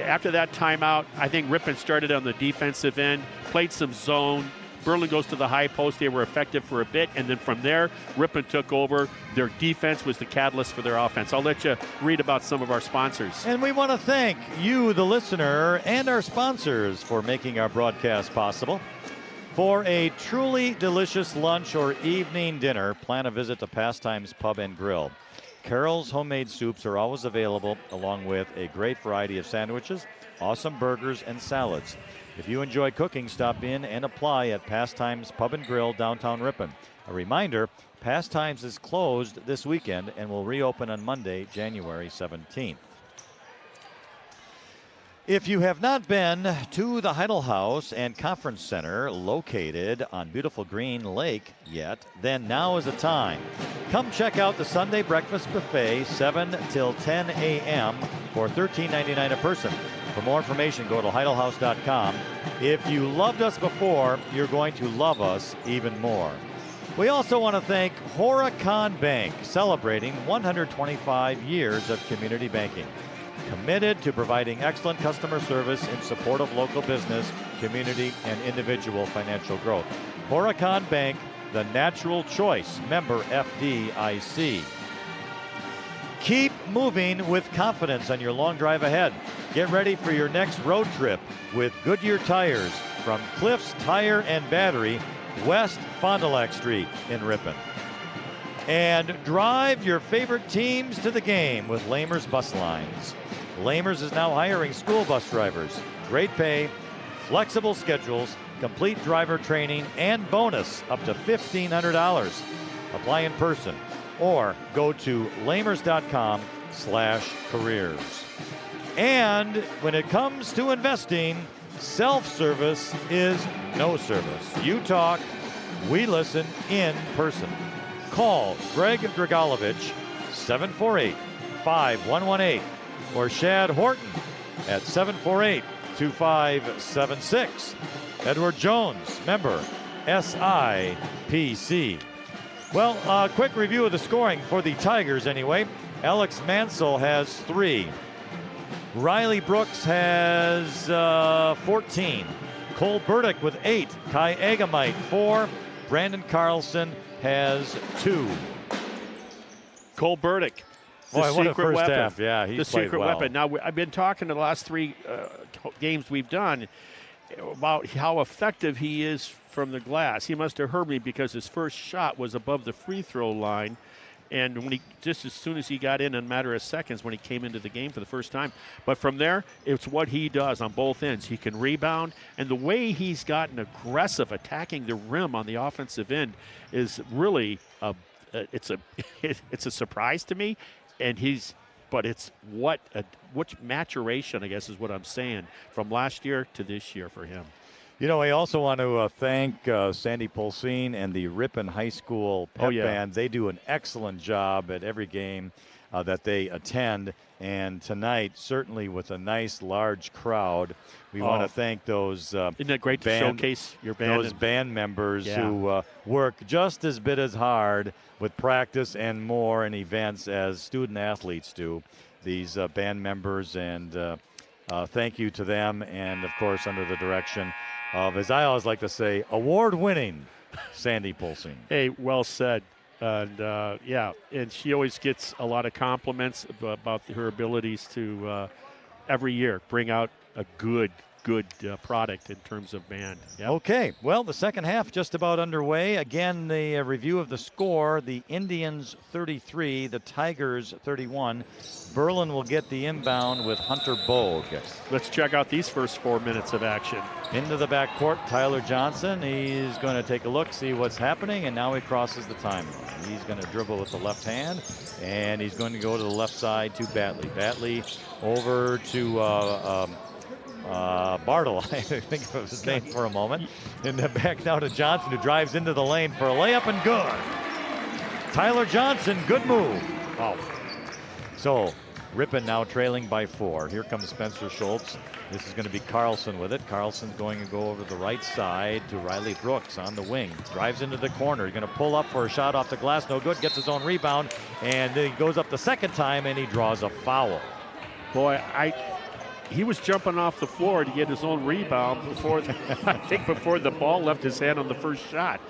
Speaker 2: after that timeout, I think Ripon started on the defensive end, played some zone. Berlin goes to the high post. They were effective for a bit, and then from there, Ripon took over. Their defense was the catalyst for their offense. I'll let you read about some of our sponsors.
Speaker 1: And we want to thank you, the listener, and our sponsors for making our broadcast possible. For a truly delicious lunch or evening dinner, plan a visit to Pastimes Pub and Grill. Carol's homemade soups are always available, along with a great variety of sandwiches, awesome burgers, and salads. If you enjoy cooking, stop in and apply at Pastimes Pub and Grill, downtown Ripon. A reminder, Pastimes is closed this weekend and will reopen on Monday, January 17th. If you have not been to the Heidel House and Conference Center located on beautiful Green Lake yet, then now is the time. Come check out the Sunday Breakfast Buffet, 7 till 10 a.m. for $13.99 a person. For more information, go to heidelhouse.com. If you loved us before, you're going to love us even more. We also want to thank Horicon Bank, celebrating 125 years of community banking. Committed to providing excellent customer service in support of local business, community, and individual financial growth. Horicon Bank, the natural choice, member FDIC. Keep moving with confidence on your long drive ahead. Get ready for your next road trip with Goodyear Tires from Cliffs Tire and Battery, West Fond du Lac Street in Ripon. And drive your favorite teams to the game with Lamers Bus Lines. Lamers is now hiring school bus drivers. Great pay, flexible schedules, complete driver training, and bonus up to $1,500. Apply in person or go to lamers.com/careers. And when it comes to investing, self-service is no service. You talk, we listen in person. Call Greg Dragalovich, 748-5118, or Shad Horton at 748-2576. Edward Jones, member SIPC. Well, a quick review of the scoring for the Tigers anyway. Alex Mansell has 3. Riley Brooks has 14. Cole Burdick with 8. Kai Agamite 4. Brandon Carlson has 2.
Speaker 2: Cole Burdick, the
Speaker 1: Boy, what a
Speaker 2: secret
Speaker 1: first
Speaker 2: weapon.
Speaker 1: half. Yeah, he
Speaker 2: the
Speaker 1: played
Speaker 2: secret
Speaker 1: well.
Speaker 2: weapon. Now, I've been talking to the last 3 games we've done about how effective he is from the glass. He must have heard me because his first shot was above the free throw line. And when just as soon as he got in a matter of seconds when he came into the game for the first time. But from there, it's what he does on both ends. He can rebound, and the way he's gotten aggressive attacking the rim on the offensive end is really it's a surprise to me. And but it's what maturation, I guess, is what I'm saying, from last year to this year for him.
Speaker 1: You know, I also want to thank Sandy Polsine and the Ripon High School pep band. They do an excellent job at every game that they attend. And tonight, certainly with a nice, large crowd, we want to thank those
Speaker 2: Isn't it great to showcase your band?
Speaker 1: Those band members who work just as bit as hard with practice and more in events as student athletes do. These band members, and thank you to them, and, of course, under the direction of, as I always like to say, award-winning Sandy Polsine.
Speaker 2: Hey, well said. And, and she always gets a lot of compliments about her abilities to every year bring out a good product in terms of band. Yep.
Speaker 1: Okay, well, the second half just about underway. Again, the review of the score, the Indians 33, the Tigers 31. Berlin will get the inbound with Hunter Bogue.
Speaker 2: Let's check out these first 4 minutes of action.
Speaker 1: Into the backcourt, Tyler Johnson. He's going to take a look, see what's happening, and now he crosses the timeline. He's going to dribble with the left hand, and he's going to go to the left side to Batley. Batley over to Bartle, I think of his name for a moment. And then back now to Johnson, who drives into the lane for a layup, and good. Tyler Johnson, good move. Oh. So Ripon now trailing by 4. Here comes Spencer Schultz. This is going to be Carlson with it. Carlson's going to go over the right side to Riley Brooks on the wing. Drives into the corner. He's going to pull up for a shot off the glass. No good. Gets his own rebound. And then he goes up the second time, and he draws a foul.
Speaker 2: Boy, he was jumping off the floor to get his own rebound before the ball left his hand on the first shot.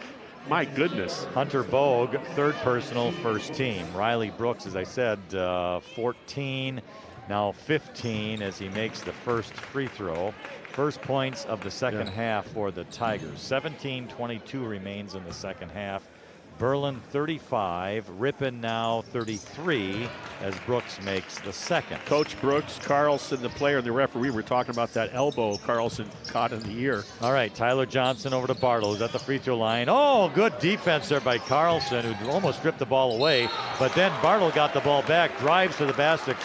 Speaker 2: My goodness.
Speaker 1: Hunter Bogue, third personal, first team. Riley Brooks, as I said, 14, now 15 as he makes the first free throw. First points of the second half for the Tigers. 17:22 remains in the second half. Berlin 35, Ripon now 33 as Brooks makes the second.
Speaker 2: Coach Brooks, Carlson, the player, and the referee were talking about that elbow Carlson caught in the ear.
Speaker 1: All right, Tyler Johnson over to Bartle, who's at the free throw line. Oh, good defense there by Carlson, who almost stripped the ball away. But then Bartle got the ball back, drives to the basket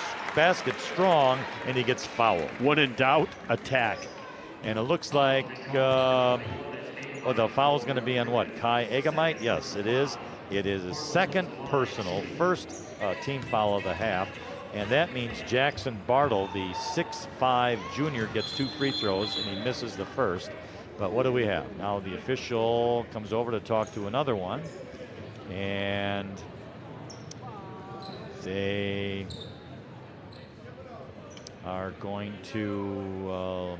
Speaker 1: strong, and he gets fouled.
Speaker 2: When in doubt, attack.
Speaker 1: And it looks like the foul's going to be on what? Kai Agamite? Yes, it is. It is a second personal, first team foul of the half. And that means Jackson Bartle, the 6'5 junior, gets 2 free throws, and he misses the first. But what do we have? Now the official comes over to talk to another one. And they are going to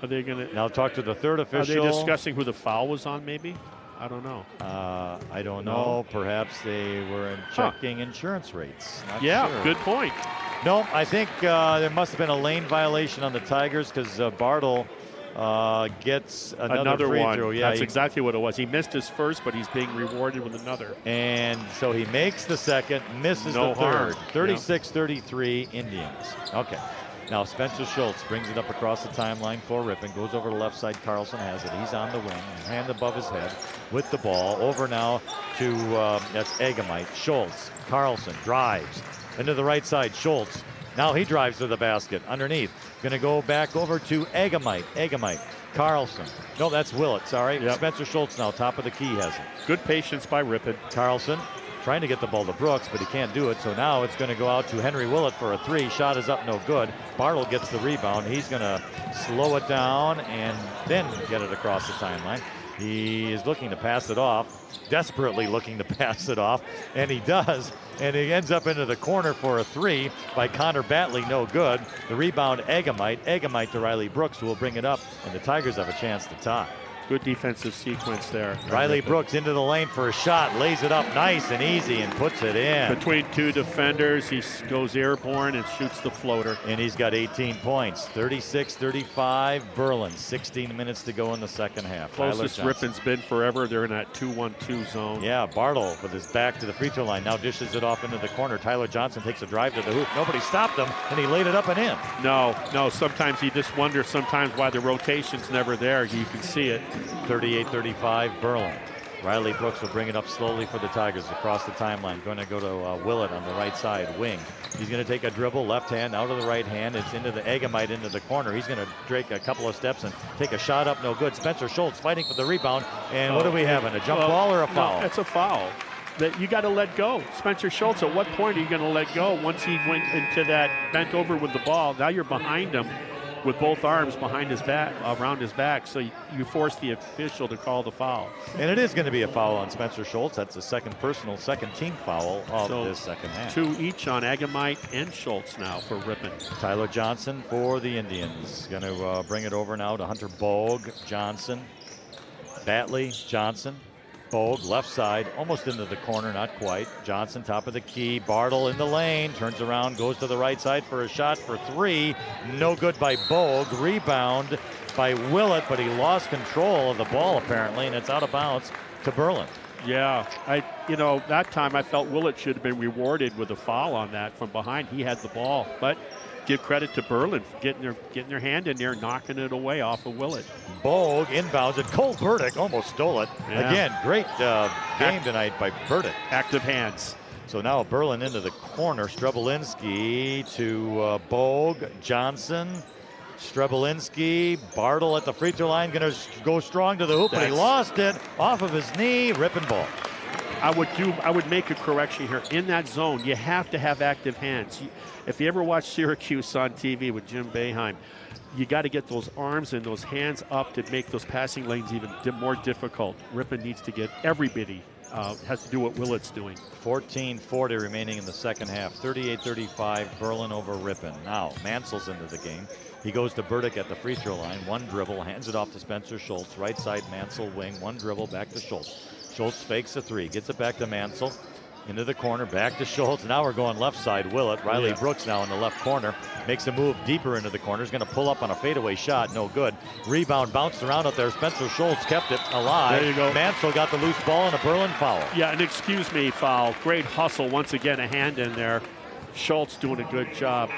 Speaker 2: Are they going to
Speaker 1: now talk to the third official.
Speaker 2: Are they discussing who the foul was on, maybe? I don't know.
Speaker 1: I don't know. Perhaps they were checking insurance rates. Not sure.
Speaker 2: Good point.
Speaker 1: No, I think there must have been a lane violation on the Tigers because Bartle gets another free
Speaker 2: one.
Speaker 1: throw. Yeah,
Speaker 2: that's exactly what it was. He missed his first, but he's being rewarded with another.
Speaker 1: And so he makes the second, misses the third. 36-33 Indians. Okay. Now Spencer Schultz brings it up across the timeline for Ripon. Goes over to the left side. Carlson has it. He's on the wing. Hand above his head with the ball. Over now to, that's Egamite. Schultz. Carlson drives into the right side. Schultz. Now he drives to the basket. Underneath. Going to go back over to Egamite. Egamite. Carlson. No, that's Willett. Sorry.
Speaker 2: Yep.
Speaker 1: Spencer Schultz now. Top of the key has it.
Speaker 2: Good patience by Ripon.
Speaker 1: Carlson trying to get the ball to Brooks, but he can't do it. So now it's going to go out to Henry Willett for a three. Shot is up, no good. Bartle gets the rebound. He's going to slow it down and then get it across the timeline. He is looking to pass it off, desperately looking to pass it off, and he does. And he ends up into the corner for a three by Connor Batley, no good. The rebound, Egamite. Egamite to Riley Brooks, who will bring it up, and the Tigers have a chance to tie.
Speaker 2: Good defensive sequence there.
Speaker 1: Riley Brooks into the lane for a shot, lays it up nice and easy and puts it in.
Speaker 2: Between two defenders, he goes airborne and shoots the floater.
Speaker 1: And he's got 18 points. 36-35 Berlin. 16 minutes to go in the second half.
Speaker 2: Closest Ripon's been forever. They're in that 2-1-2 zone.
Speaker 1: Yeah, Bartle with his back to the free throw line now dishes it off into the corner. Tyler Johnson takes a drive to the hoop. Nobody stopped him, and he laid it up and in.
Speaker 2: No, sometimes you just wonder sometimes why the rotation's never there. You can see it.
Speaker 1: 38-35 Berlin. Riley Brooks will bring it up slowly for the Tigers across the timeline. Going to go to Willett on the right side wing. He's going to take a dribble, left hand out of the right hand. It's into the Egamite into the corner. He's going to take a couple of steps and take a shot up, no good. Spencer Schultz fighting for the rebound. And what are we having? A jump ball or a foul?
Speaker 2: No, it's a foul. That you got to let go. Spencer Schultz, at what point are you going to let go? Once he went into that bent over with the ball, now you're behind him with both arms behind his back, around his back, so you force the official to call the foul.
Speaker 1: And it is going to be a foul on Spencer Schultz. That's the second team foul of this second half.
Speaker 2: Two each on Egamite and Schultz now for Ripon.
Speaker 1: Tyler Johnson for the Indians. Going to bring it over now to Hunter Bogue. Johnson, Batley, Johnson. Bogue, left side, almost into the corner, not quite. Johnson, top of the key. Bartle in the lane, turns around, goes to the right side for a shot for three. No good by Bogue. Rebound by Willett, but he lost control of the ball apparently, and it's out of bounds to Berlin.
Speaker 2: Yeah, that time I felt Willett should have been rewarded with a foul on that from behind. He had the ball, but give credit to Berlin for getting their hand in there, knocking it away off of Willett.
Speaker 1: Bogue inbounds it. Cole Burdick almost stole it.
Speaker 2: Yeah.
Speaker 1: Again, great game tonight by Burdick.
Speaker 2: Active hands.
Speaker 1: So now Berlin into the corner. Strebelinski to Bogue. Johnson. Strebelinski. Bartle at the free throw line. Going to go strong to the hoop, but he lost it off of his knee. Ripping ball.
Speaker 2: I would make a correction here. In that zone, you have to have active hands. If you ever watch Syracuse on TV with Jim Boeheim, you got to get those arms and those hands up to make those passing lanes even more difficult. Ripon needs to get everybody. Has to do what Willett's doing.
Speaker 1: 14:40 remaining in the second half. 38-35 Berlin over Ripon. Now Mansell's into the game. He goes to Burdick at the free throw line. One dribble, hands it off to Spencer Schultz. Right side Mansell wing. One dribble back to Schultz. Schultz fakes a three, gets it back to Mansell. Into the corner, back to Schultz. Now we're going left side. Willett. Riley Brooks now in the left corner. Makes a move deeper into the corner. He's going to pull up on a fadeaway shot. No good. Rebound bounced around up there. Spencer Schultz kept it alive.
Speaker 2: There you go.
Speaker 1: Mansell got the loose ball and a Berlin foul.
Speaker 2: Yeah, an excuse me foul. Great hustle. Once again, a hand in there. Schultz doing a good job.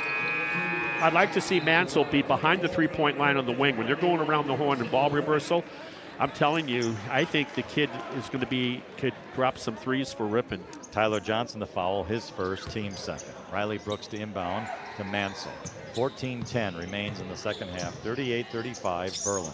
Speaker 2: I'd like to see Mansell be behind the three-point line on the wing. When they're going around the horn and ball reversal, I'm telling you, I think the kid is going to could drop some threes for Ripon.
Speaker 1: Tyler Johnson the foul, his first, team second. Riley Brooks to inbound to Mansell. 14-10 remains in the second half. 38-35 Berlin.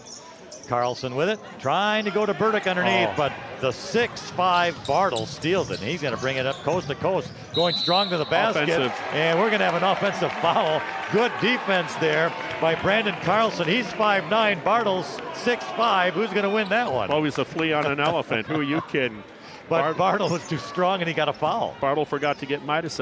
Speaker 1: Carlson with it, trying to go to Burdick underneath, but the 6'5" Bartle steals it, and he's going to bring it up coast to coast, going strong to the basket.
Speaker 2: Offensive.
Speaker 1: And we're going to have an offensive foul. Good defense there by Brandon Carlson. He's 5'9", Bartle's 6'5". Who's going to win that one?
Speaker 2: Always a flea on an elephant. Who are you kidding?
Speaker 1: but Bartle was too strong and he got a foul.
Speaker 2: Bartle forgot to get Midas.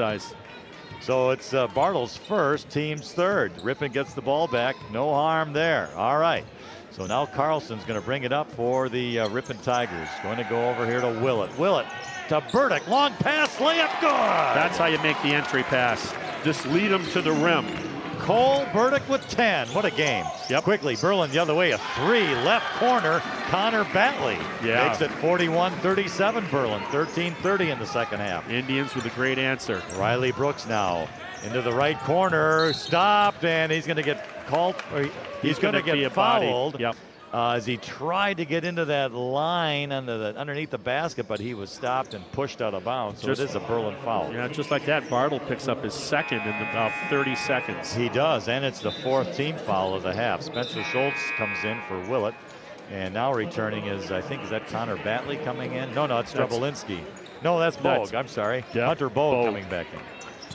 Speaker 1: So it's Bartle's first, team's third. Ripon gets the ball back. No harm there. All right. So now Carlson's going to bring it up for the Ripon Tigers. Going to go over here to Willett. Willett to Burdick. Long pass, layup, good.
Speaker 2: That's how you make the entry pass. Just lead them to the rim.
Speaker 1: Cole Burdick with 10. What a game.
Speaker 2: Yep.
Speaker 1: Quickly, Berlin the other way. A three, left corner. Connor Batley makes it 41-37 Berlin. 13:30 in the second half.
Speaker 2: Indians with a great answer.
Speaker 1: Riley Brooks now into the right corner. Stopped, and he's going to get called. He's going to get fouled.
Speaker 2: Yep.
Speaker 1: As he tried to get into that line underneath the basket, but he was stopped and pushed out of bounds. So it is a Berlin foul.
Speaker 2: Yeah, just like that, Bartle picks up his second in about 30 seconds.
Speaker 1: He does, and it's the fourth team foul of the half. Spencer Schultz comes in for Willett, and now returning is that Connor Batley coming in? No, it's Strebelinski. No, that's Bogue. I'm sorry.
Speaker 2: Yep.
Speaker 1: Hunter Bogue coming back in.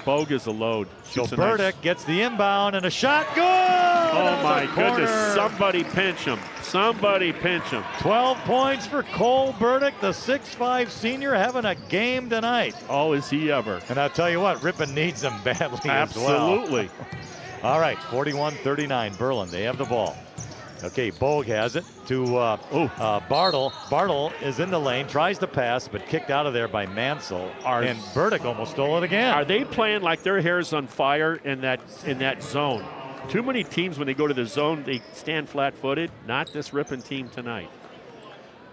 Speaker 2: Bogue is a load.
Speaker 1: So Burdick gets the inbound and a shot. Good! Oh,
Speaker 2: my goodness. Somebody pinch him. Somebody pinch him.
Speaker 1: 12 points for Cole Burdick, the 6'5 senior, having a game tonight.
Speaker 2: Oh, is he ever.
Speaker 1: And I'll tell you what, Ripon needs him badly
Speaker 2: Absolutely.
Speaker 1: as well. All right, 41-39, Berlin. They have the ball. Okay, Bogue has it to Bartle. Bartle is in the lane, tries to pass, but kicked out of there by Mansell. And Burdick almost stole it again.
Speaker 2: Are they playing like their hair's on fire in that zone? Too many teams, when they go to the zone, they stand flat-footed. Not this Ripon team tonight.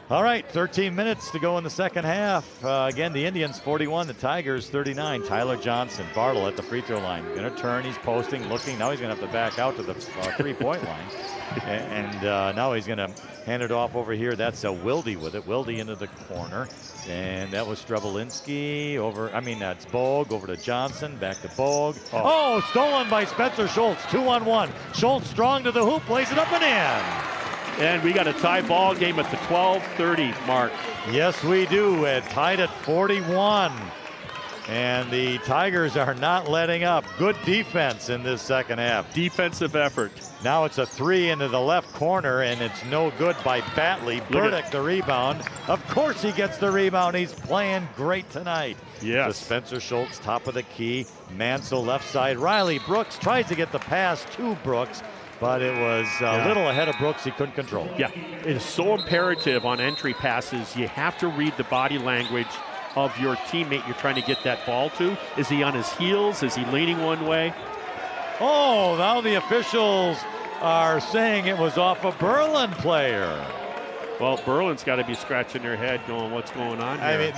Speaker 1: All right, 13 minutes to go in the second half. Again, the Indians 41, the Tigers 39. Tyler Johnson, Bartle at the free throw line. Going to turn, he's posting, looking. Now he's going to have to back out to the three-point line. And now he's going to hand it off over here. That's Wilde with it. Wilde into the corner. And that was Strebelinski that's Bogue over to Johnson, back to Bogue. Oh, stolen by Spencer Schultz, 2-on-1. Schultz strong to the hoop, plays it up and in.
Speaker 2: And we got a tie ball game at the 12:30 mark.
Speaker 1: Yes, we do. Tied at 41. And the Tigers are not letting up. Good defense in this second half.
Speaker 2: Defensive effort.
Speaker 1: Now it's a three into the left corner, and it's no good by Batley. Burdick the rebound. Of course he gets the rebound. He's playing great tonight.
Speaker 2: Yes.
Speaker 1: To Spencer Schultz, top of the key. Mansell left side. Riley Brooks tries to get the pass to Brooks, but it was a little ahead of Brooks. He couldn't control it.
Speaker 2: Yeah, it is so imperative on entry passes. You have to read the body language of your teammate you're trying to get that ball to. Is he on his heels? Is he leaning one way?
Speaker 1: Oh, now the officials are saying it was off a Berlin player.
Speaker 2: Well, Berlin's got to be scratching their head going, what's going on here?
Speaker 1: I mean,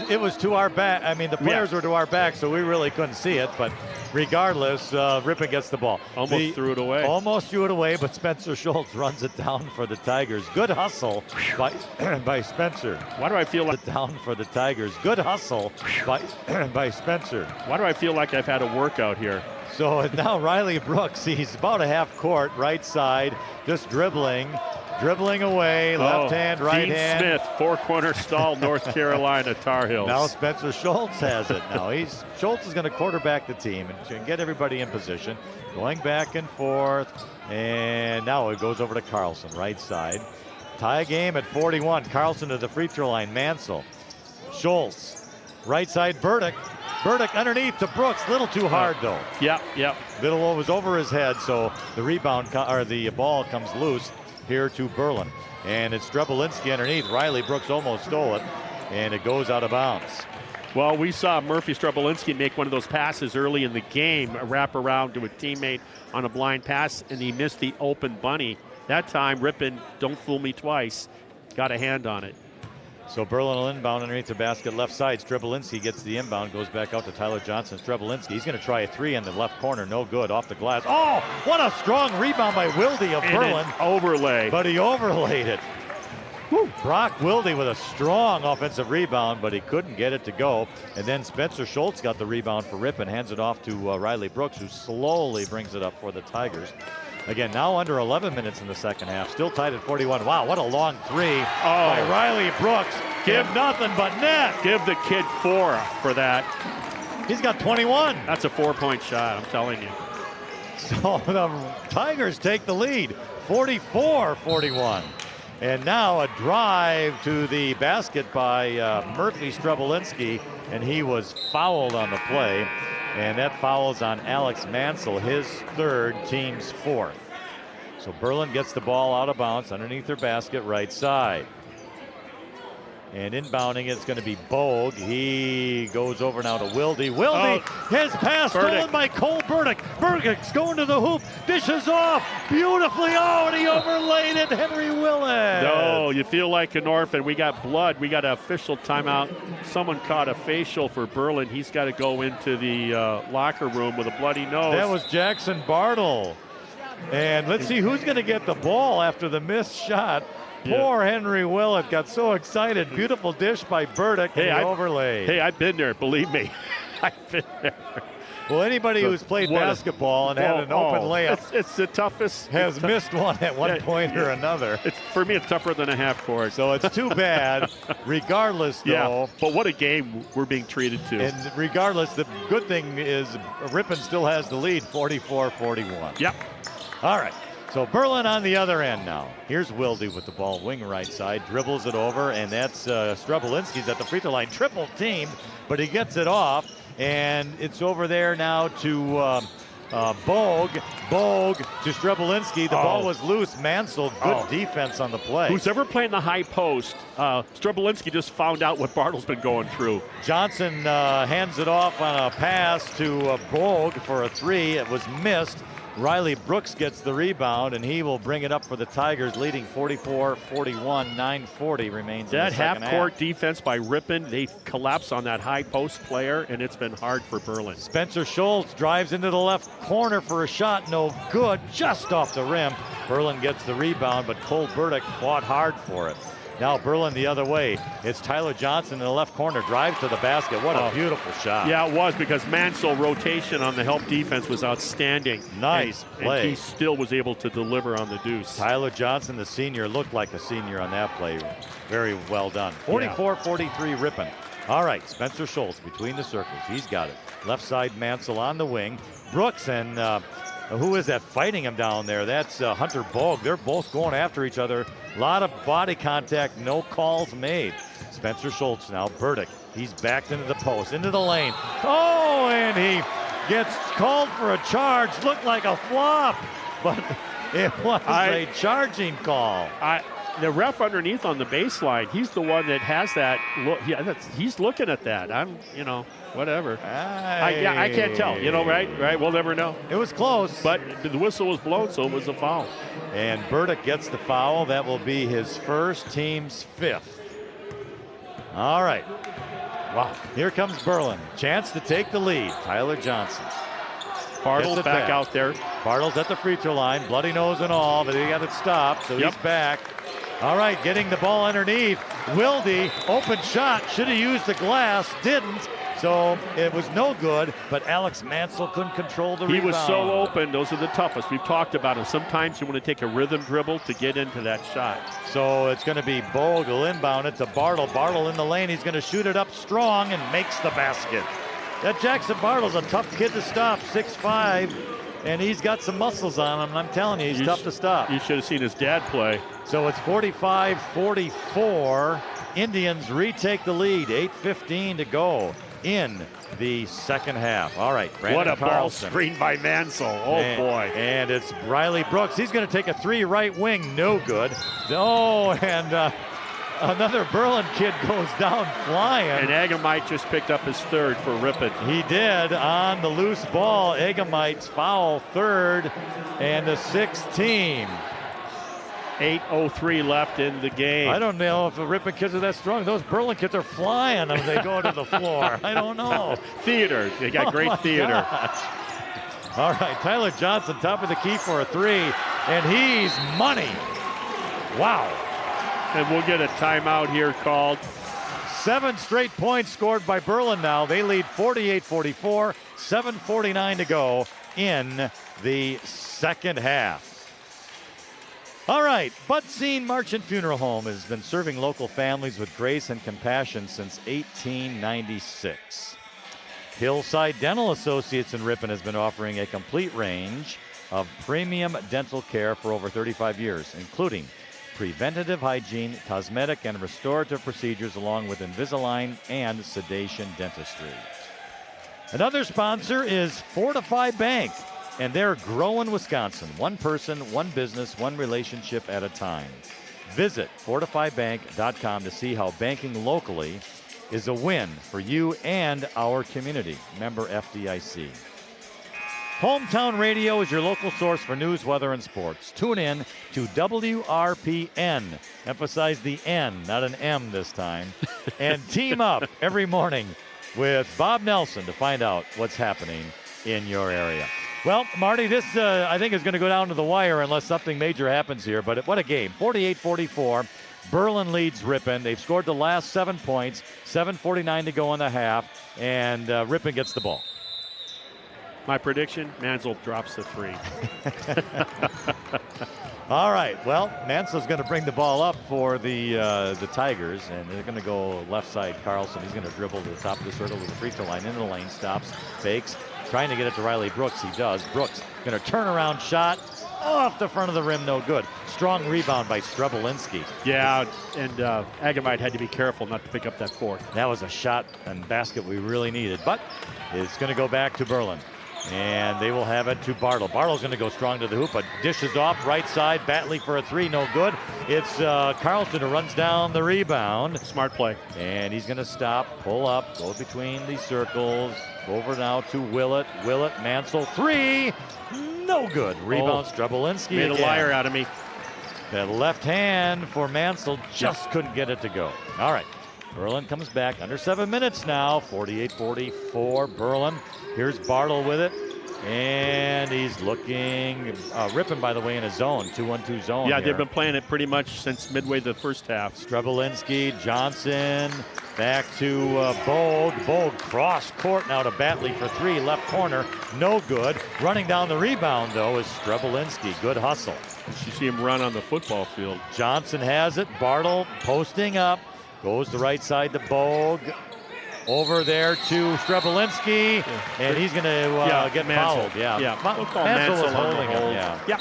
Speaker 1: it was to our back. I mean, the players were to our back, so we really couldn't see it. But regardless, Ripon gets the ball.
Speaker 2: Almost threw it away.
Speaker 1: Almost threw it away, but Spencer Schultz runs it down for the Tigers. Good hustle by Spencer.
Speaker 2: Why do I feel like
Speaker 1: down for the Tigers? Good hustle by Spencer.
Speaker 2: Why do I feel like I've had a workout here?
Speaker 1: So now Riley Brooks, he's about a half court, right side, just dribbling away, left hand, right
Speaker 2: Dean
Speaker 1: hand.
Speaker 2: Smith, four-corner stall, North Carolina Tar Heels.
Speaker 1: Now Spencer Schultz has it. Now Schultz is going to quarterback the team and get everybody in position, going back and forth. And now it goes over to Carlson, right side. Tie game at 41. Carlson to the free throw line. Mansell, Schultz, right side. Burdick underneath to Brooks. Little too hard though.
Speaker 2: Yep.
Speaker 1: Little was over his head, so the rebound or the ball comes loose here to Berlin. And it's Strebelinski underneath. Riley Brooks almost stole it, and it goes out of bounds.
Speaker 2: Well, we saw Murphy Strebelinski make one of those passes early in the game, a wrap around to a teammate on a blind pass, and he missed the open bunny. That time, Ripon, don't fool me twice, got a hand on it.
Speaker 1: So Berlin will inbound underneath the basket left side. Strebelinski gets the inbound, goes back out to Tyler Johnson. Strebelinski, he's going to try a three in the left corner. No good, off the glass. Oh, what a strong rebound by Wilde of Berlin.
Speaker 2: Overlay.
Speaker 1: But he overlaid it. Woo. Brock Wilde with a strong offensive rebound, but he couldn't get it to go. And then Spencer Schultz got the rebound for Ripon, hands it off to Riley Brooks, who slowly brings it up for the Tigers. Again, now under 11 minutes in the second half. Still tied at 41. Wow, what a long three by Riley Brooks. Give nothing but net.
Speaker 2: Give the kid 4 for that.
Speaker 1: He's got 21.
Speaker 2: That's a 4-point shot, I'm telling you.
Speaker 1: So the Tigers take the lead, 44-41. And now a drive to the basket by Murphy Strubelinski, and he was fouled on the play. And that foul's on Alex Mansell, his third, team's fourth. So Berlin gets the ball out of bounds underneath their basket, right side. And inbounding, it's going to be Bogue. He goes over now to Wilde. Wilde, his pass stolen by Cole Burdick. Burdick's going to the hoop, dishes off beautifully. Oh, and he overlaid it, Henry Willett.
Speaker 2: No, you feel like an orphan. We got blood. We got an official timeout. Someone caught a facial for Berlin. He's got to go into the locker room with a bloody nose.
Speaker 1: That was Jackson Bartle. And let's see who's going to get the ball after the missed shot. Poor Henry Willett got so excited. Beautiful dish by Burdick. Hey, overlay.
Speaker 2: Hey, I've been there. Believe me, I've been there.
Speaker 1: Well, anybody who's played basketball and had an open layup,
Speaker 2: it's the toughest.
Speaker 1: Has missed one at one point or another.
Speaker 2: For me, it's tougher than a half court.
Speaker 1: So it's too bad. Regardless, though.
Speaker 2: Yeah, but what a game we're being treated to.
Speaker 1: And regardless, the good thing is Ripon still has the lead, 44-41.
Speaker 2: Yep.
Speaker 1: All right. So Berlin on the other end now. Here's Wilde with the ball, wing right side, dribbles it over, and that's Strubelinski's at the free throw line. Triple teamed, but he gets it off, and it's over there now to Bogue. Bogue to Strubelinski. The ball was loose. Mansell, good defense on the play.
Speaker 2: Who's ever playing the high post, Strubelinski just found out what Bartle's been going through.
Speaker 1: Johnson hands it off on a pass to Bogue for a three. It was missed. Riley Brooks gets the rebound, and he will bring it up for the Tigers, leading 44-41, 9:40 remains in the second half.
Speaker 2: That half-court defense by Ripon, they collapse on that high-post player, and it's been hard for Berlin.
Speaker 1: Spencer Schultz drives into the left corner for a shot, no good, just off the rim. Berlin gets the rebound, but Cole Burdick fought hard for it. Now Berlin the other way. It's Tyler Johnson in the left corner, drives to the basket. What a beautiful shot.
Speaker 2: Yeah, it was, because Mansell rotation on the help defense was outstanding.
Speaker 1: Nice play.
Speaker 2: And he still was able to deliver on the deuce.
Speaker 1: Tyler Johnson, the senior, looked like a senior on that play. Very well done. 44-43 Ripon. All right, Spencer Schultz between the circles. He's got it. Left side Mansell on the wing. Brooks and who is that fighting him down there? That's Hunter Bogue. They're both going after each other. A lot of body contact, no calls made. Spencer Schultz now, Burdick. He's backed into the post, into the lane. Oh, and he gets called for a charge. Looked like a flop, but it was a charging call.
Speaker 2: The ref underneath on the baseline, he's the one that has that look. Yeah, he's looking at that. Whatever. I can't tell, right? We'll never know.
Speaker 1: It was close.
Speaker 2: But the whistle was blown, so it was a foul.
Speaker 1: And Burdick gets the foul. That will be his first, team's fifth. All right. Wow. Here comes Berlin. Chance to take the lead. Tyler Johnson.
Speaker 2: Bartle's back out there.
Speaker 1: Bartle's at the free throw line. Bloody nose and all, but he got it stopped, so he's back. All right, getting the ball underneath. Wilde, open shot. Should have used the glass. Didn't. So it was no good, but Alex Mansell couldn't control the rebound.
Speaker 2: He was so open. Those are the toughest. We've talked about it. Sometimes you want to take a rhythm dribble to get into that shot.
Speaker 1: So it's going to be Bogue will inbound it to Bartle. Bartle in the lane. He's going to shoot it up strong and makes the basket. That Jackson Bartle's a tough kid to stop, 6'5", and he's got some muscles on him. I'm telling you, he's tough to stop.
Speaker 2: You should have seen his dad play.
Speaker 1: So it's 45-44. Indians retake the lead. 8:15 to go in the second half. All right, Brandon
Speaker 2: what a
Speaker 1: Carlson.
Speaker 2: Ball screen by Mansell. Boy.
Speaker 1: And it's Riley Brooks. He's going to take a three right wing. No good. Oh, and another Berlin kid goes down flying.
Speaker 2: And Agamite just picked up his third for Ripon.
Speaker 1: He did on the loose ball. Agamite's foul, third, and the sixth team.
Speaker 2: 8:03 left in the game.
Speaker 1: I don't know if the Ripon kids are that strong. Those Berlin kids are flying when they go to the floor. I don't know.
Speaker 2: Theater. They got great theater.
Speaker 1: Gosh. All right, Tyler Johnson, top of the key for a three, and he's money. Wow.
Speaker 2: And we'll get a timeout here called.
Speaker 1: 7 straight points scored by Berlin now. They lead 48-44, 7:49 to go in the second half. All right, Budseen Marchant Funeral Home has been serving local families with grace and compassion since 1896. Hillside Dental Associates in Ripon has been offering a complete range of premium dental care for over 35 years, including preventative hygiene, cosmetic and restorative procedures, along with Invisalign and sedation dentistry. Another sponsor is Fortify Bank, and they're growing Wisconsin. One person, one business, one relationship at a time. Visit fortifybank.com to see how banking locally is a win for you and our community. Member FDIC. Hometown Radio is your local source for news, weather, and sports. Tune in to WRPN. Emphasize the N, not an M this time. And team up every morning with Bob Nelson to find out what's happening in your area. Well, Marty, this I think is going to go down to the wire unless something major happens here. But what a game. 48-44. Berlin leads Ripon. They've scored the last 7 points. 7:49 to go in the half. And Ripon gets the ball.
Speaker 2: My prediction, Mansell drops the 3.
Speaker 1: All right. Well, Mansell's going to bring the ball up for the Tigers, and they're going to go left side. Carlson, he's going to dribble to the top of the circle to the free throw line, into the lane, stops, fakes, trying to get it to Riley Brooks. He does. Brooks going to turn around shot off the front of the rim, no good. Strong rebound by Strebelinski.
Speaker 2: Yeah, and Agamite had to be careful not to pick up that 4th.
Speaker 1: That was a shot and basket we really needed, but it's going to go back to Berlin. And they will have it to Bartle. Bartle's going to go strong to the hoop, but dishes off right side. Batley for a 3, no good. It's Carlson who runs down the rebound.
Speaker 2: Smart play.
Speaker 1: And he's going to stop, pull up, go between these circles. Over now to Willett. Willett, Mansell, 3, no good. Rebound, Strebelinski
Speaker 2: made
Speaker 1: again.
Speaker 2: A liar out of me.
Speaker 1: That left hand for Mansell just couldn't get it to go. All right. Berlin comes back under 7 minutes now. 48-44 Berlin. Here's Bartle with it. And he's looking. Ripon, by the way, in a zone. 2-1-2 zone.
Speaker 2: Yeah,
Speaker 1: here.
Speaker 2: they've been playing it pretty much since midway the first half.
Speaker 1: Strebelinski, Johnson, back to Bogue. Bogue cross court now to Batley for 3. Left corner, no good. Running down the rebound, though, is Strebelinski. Good hustle.
Speaker 2: You see him run on the football field.
Speaker 1: Johnson has it. Bartle posting up. Goes the right side to Bogue. Over there to Strebelinski, and he's going to get fouled. Yeah,
Speaker 2: We'll call Mansell
Speaker 1: was holding him.
Speaker 2: Yeah.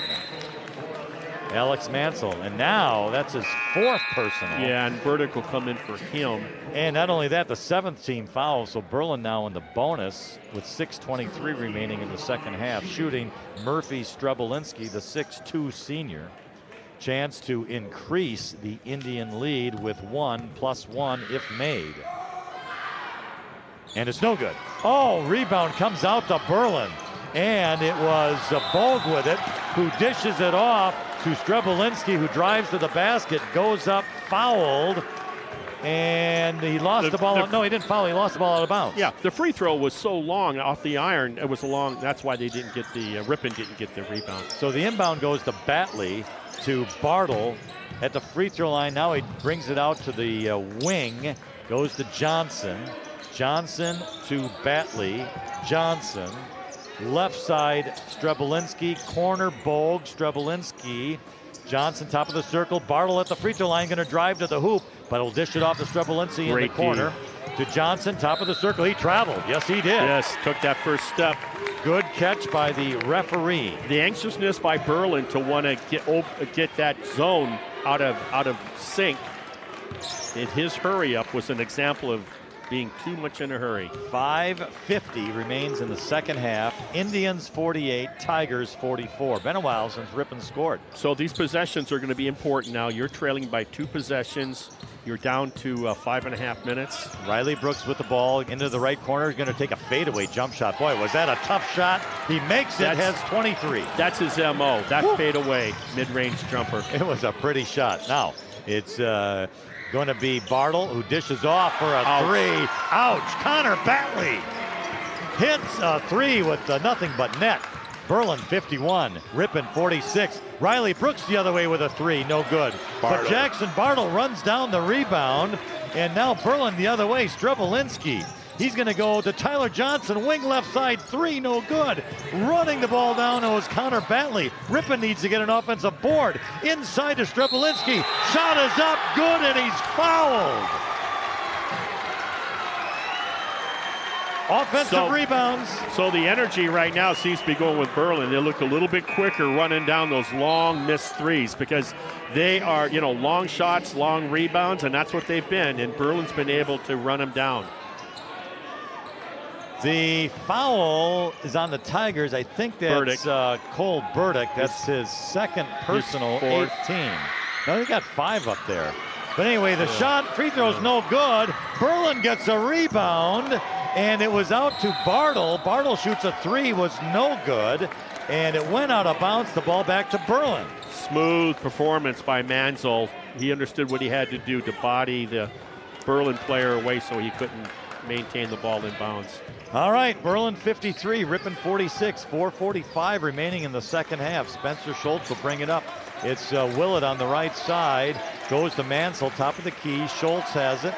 Speaker 1: Alex Mansell, and now that's his 4th personal.
Speaker 2: Yeah, and Burdick will come in for him.
Speaker 1: And not only that, the 7th team foul, so Berlin now in the bonus with 6:23 remaining in the second half. Shooting Murphy Strebelinski, the 6'2 senior. Chance to increase the Indian lead with 1+1 if made. And it's no good. Oh, rebound comes out to Berlin. And it was Bogue with it, who dishes it off to Strebelinski, who drives to the basket, goes up, fouled, and he lost the ball. No, he didn't foul. He lost the ball out of bounds.
Speaker 2: Yeah, the free throw was so long off the iron. It was long. That's why they didn't get the Ripon didn't get the rebound.
Speaker 1: So the inbound goes to Batley, to Bartle at the free throw line. Now he brings it out to the wing, goes to Johnson. Johnson to Batley. Johnson. Left side, Strebelinski. Corner, Bogue. Strebelinski. Johnson, top of the circle. Bartle at the free throw line, going to drive to the hoop, but he'll dish it off to Strebelinski in the corner. To Johnson, top of the circle. He traveled. Yes, he did.
Speaker 2: Yes, took that first step.
Speaker 1: Good catch by the referee.
Speaker 2: The anxiousness by Berlin to want to get that zone out of sync. And his hurry up was an example of being too much in a hurry.
Speaker 1: 5:50 remains in the second half. Indians 48, Tigers 44. Been a while since Ripon scored.
Speaker 2: So these possessions are going to be important now. You're trailing by 2 possessions. You're down to 5.5 minutes.
Speaker 1: Riley Brooks with the ball into the right corner. He's going to take a fadeaway jump shot. Boy, was that a tough shot. He makes it, has 23.
Speaker 2: That's his MO, that fadeaway mid-range jumper.
Speaker 1: It was a pretty shot. Now, it's going to be Bartle, who dishes off for a 3. Ouch. Connor Batley hits a 3 with nothing but net. Berlin 51, Ripon 46. Riley Brooks the other way with a 3, no good.
Speaker 2: Bartle.
Speaker 1: But Jackson Bartle runs down the rebound, and now Berlin the other way, Strebelinski. He's going to go to Tyler Johnson, wing left side, 3, no good. Running the ball down, it was Connor Batley. Ripon needs to get an offensive board. Inside to Strebelinski, shot is up, good, and he's fouled. Offensive rebounds.
Speaker 2: So the energy right now seems to be going with Berlin. They look a little bit quicker running down those long missed threes because they are, long shots, long rebounds, and that's what they've been. And Berlin's been able to run them down.
Speaker 1: The foul is on the Tigers. I think that's Cole Burdick. That's his second personal, 8th team. No, they got 5 up there. But anyway, the shot, free throw's no good. Berlin gets a rebound, and it was out to Bartle. Bartle shoots a 3, was no good, and it went out of bounds. The ball back to Berlin.
Speaker 2: Smooth performance by Mansell. He understood what he had to do to body the Berlin player away so he couldn't maintain the ball in bounds.
Speaker 1: All right, Berlin 53, Ripon 46, 4:45 remaining in the second half. Spencer Schultz will bring it up. It's Willett on the right side, goes to Mansell, top of the key. Schultz has it.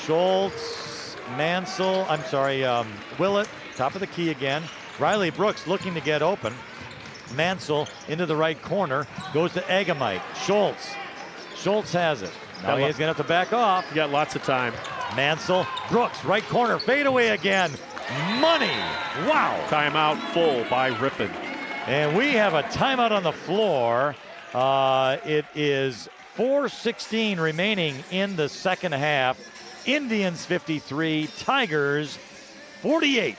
Speaker 1: Schultz, Mansell, Willett, top of the key again. Riley Brooks looking to get open. Mansell into the right corner, goes to Egamite. Schultz has it. Now he's going to have to back off.
Speaker 2: You got lots of time.
Speaker 1: Mansell, Brooks, right corner, fadeaway again. Money. Wow.
Speaker 2: Timeout full by Ripon.
Speaker 1: And we have a timeout on the floor. It is 4:16 remaining in the second half. Indians 53, Tigers 48.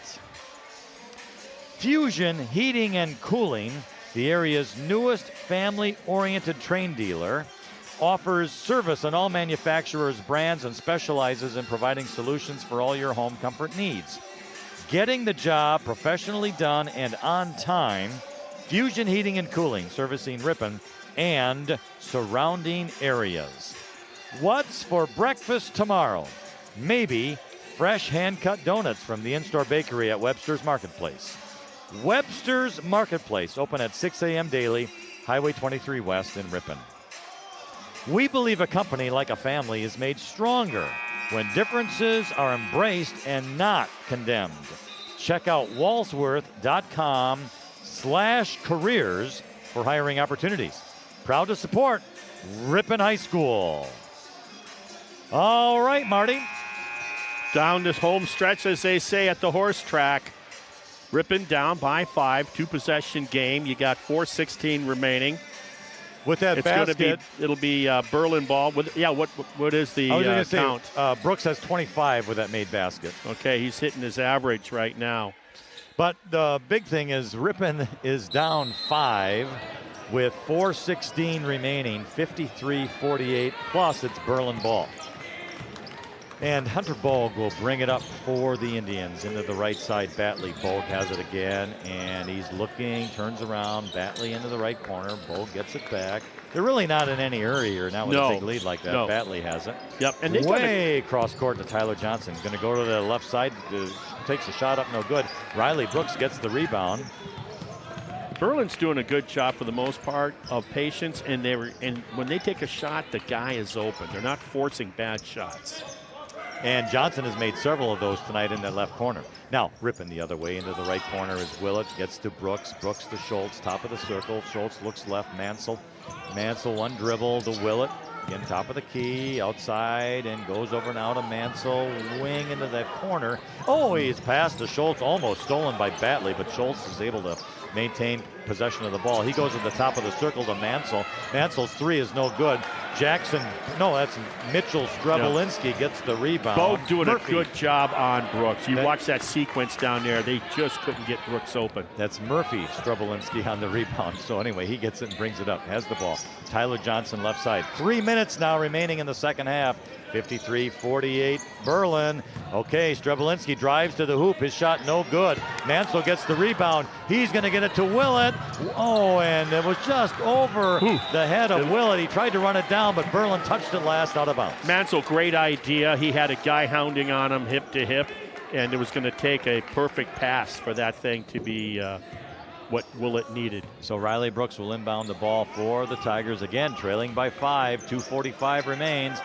Speaker 1: Fusion Heating and Cooling, the area's newest family-oriented train dealer, offers service on all manufacturers' brands and specializes in providing solutions for all your home comfort needs. Getting the job professionally done and on time, Fusion Heating and Cooling, servicing Ripon and surrounding areas. What's for breakfast tomorrow? Maybe fresh hand-cut donuts from the in-store bakery at Webster's Marketplace. Webster's Marketplace, open at 6 a.m. daily, Highway 23 West in Ripon. We believe a company like a family is made stronger when differences are embraced and not condemned. Check out walsworth.com/careers for hiring opportunities. Proud to support Ripon High School. All right, Marty.
Speaker 2: Down this home stretch, as they say at the horse track. Ripon down by 5, 2-possession game. You got 4:16 remaining.
Speaker 1: With that basket,
Speaker 2: it'll be Berlin ball. What is the count?
Speaker 1: Brooks has 25 with that made basket.
Speaker 2: Okay, he's hitting his average right now.
Speaker 1: But the big thing is Ripon is down 5 with 4:16 remaining, 53-48, plus it's Berlin ball. And Hunter Bogue will bring it up for the Indians into the right side. Batley, Bogue has it again, and he's looking, turns around, Batley into the right corner. Bogue gets it back. They're really not in any hurry here now with a big lead like that.
Speaker 2: No.
Speaker 1: Batley has it.
Speaker 2: Yep. And
Speaker 1: way cross court to Tyler Johnson. Going to go to the left side, takes a shot up, no good. Riley Brooks gets the rebound.
Speaker 2: Berlin's doing a good job for the most part of patience, and when they take a shot, the guy is open. They're not forcing bad shots.
Speaker 1: And Johnson has made several of those tonight in that left corner. Now, Ripon the other way into the right corner is Willett. Gets to Brooks. Brooks to Schultz. Top of the circle. Schultz looks left. Mansell one dribble to Willett. Again, top of the key. Outside and goes over now to Mansell. Wing into that corner. Oh, he's passed to Schultz. Almost stolen by Batley, but Schultz is able to maintain possession of the ball. He goes to the top of the circle to Mansell. Mansell's 3 is no good. That's Mitchell Strebelinski gets the rebound.
Speaker 2: Both doing a good job on Brooks. You watch that sequence down there. They just couldn't get Brooks open.
Speaker 1: That's Murphy Strebelinski on the rebound. So anyway, he gets it and brings it up. Has the ball. Tyler Johnson left side. 3 minutes now remaining in the second half. 53-48 Berlin. Okay, Strebelinski drives to the hoop. His shot no good. Mansell gets the rebound. He's going to get it to Willett. Oh, and it was just over the head of Willett. He tried to run it down, but Berlin touched it last out of bounds.
Speaker 2: Mansell, great idea. He had a guy hounding on him hip to hip, and it was going to take a perfect pass for that thing to be what Willett needed.
Speaker 1: So Riley Brooks will inbound the ball for the Tigers, again trailing by 5. 2:45 remains.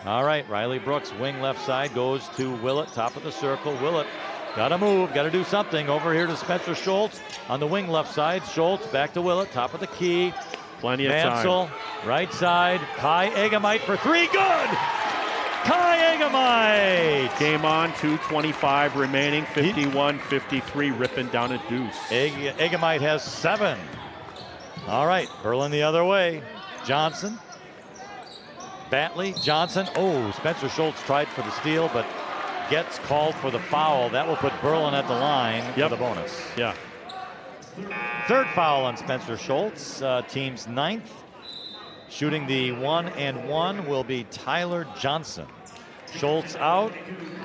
Speaker 1: All right, Riley Brooks, wing left side, goes to Willett, top of the circle. Willett, got to move, got to do something. Over here to Spencer Schultz on the wing left side. Schultz back to Willett, top of the key.
Speaker 2: Plenty of
Speaker 1: Mansell,
Speaker 2: time.
Speaker 1: right side. Kai Egamite for 3, good! Kai Egamite.
Speaker 2: Game on, 2:25 remaining, 51-53, Ripon down at deuce.
Speaker 1: Egamite has 7. All right, Berlin the other way. Johnson, Batley, Johnson. Oh, Spencer Schultz tried for the steal, but gets called for the foul. That will put Berlin at the line for the bonus.
Speaker 2: Yeah.
Speaker 1: Third foul on Spencer Schultz, team's 9th. Shooting the 1-and-1 will be Tyler Johnson. Schultz out,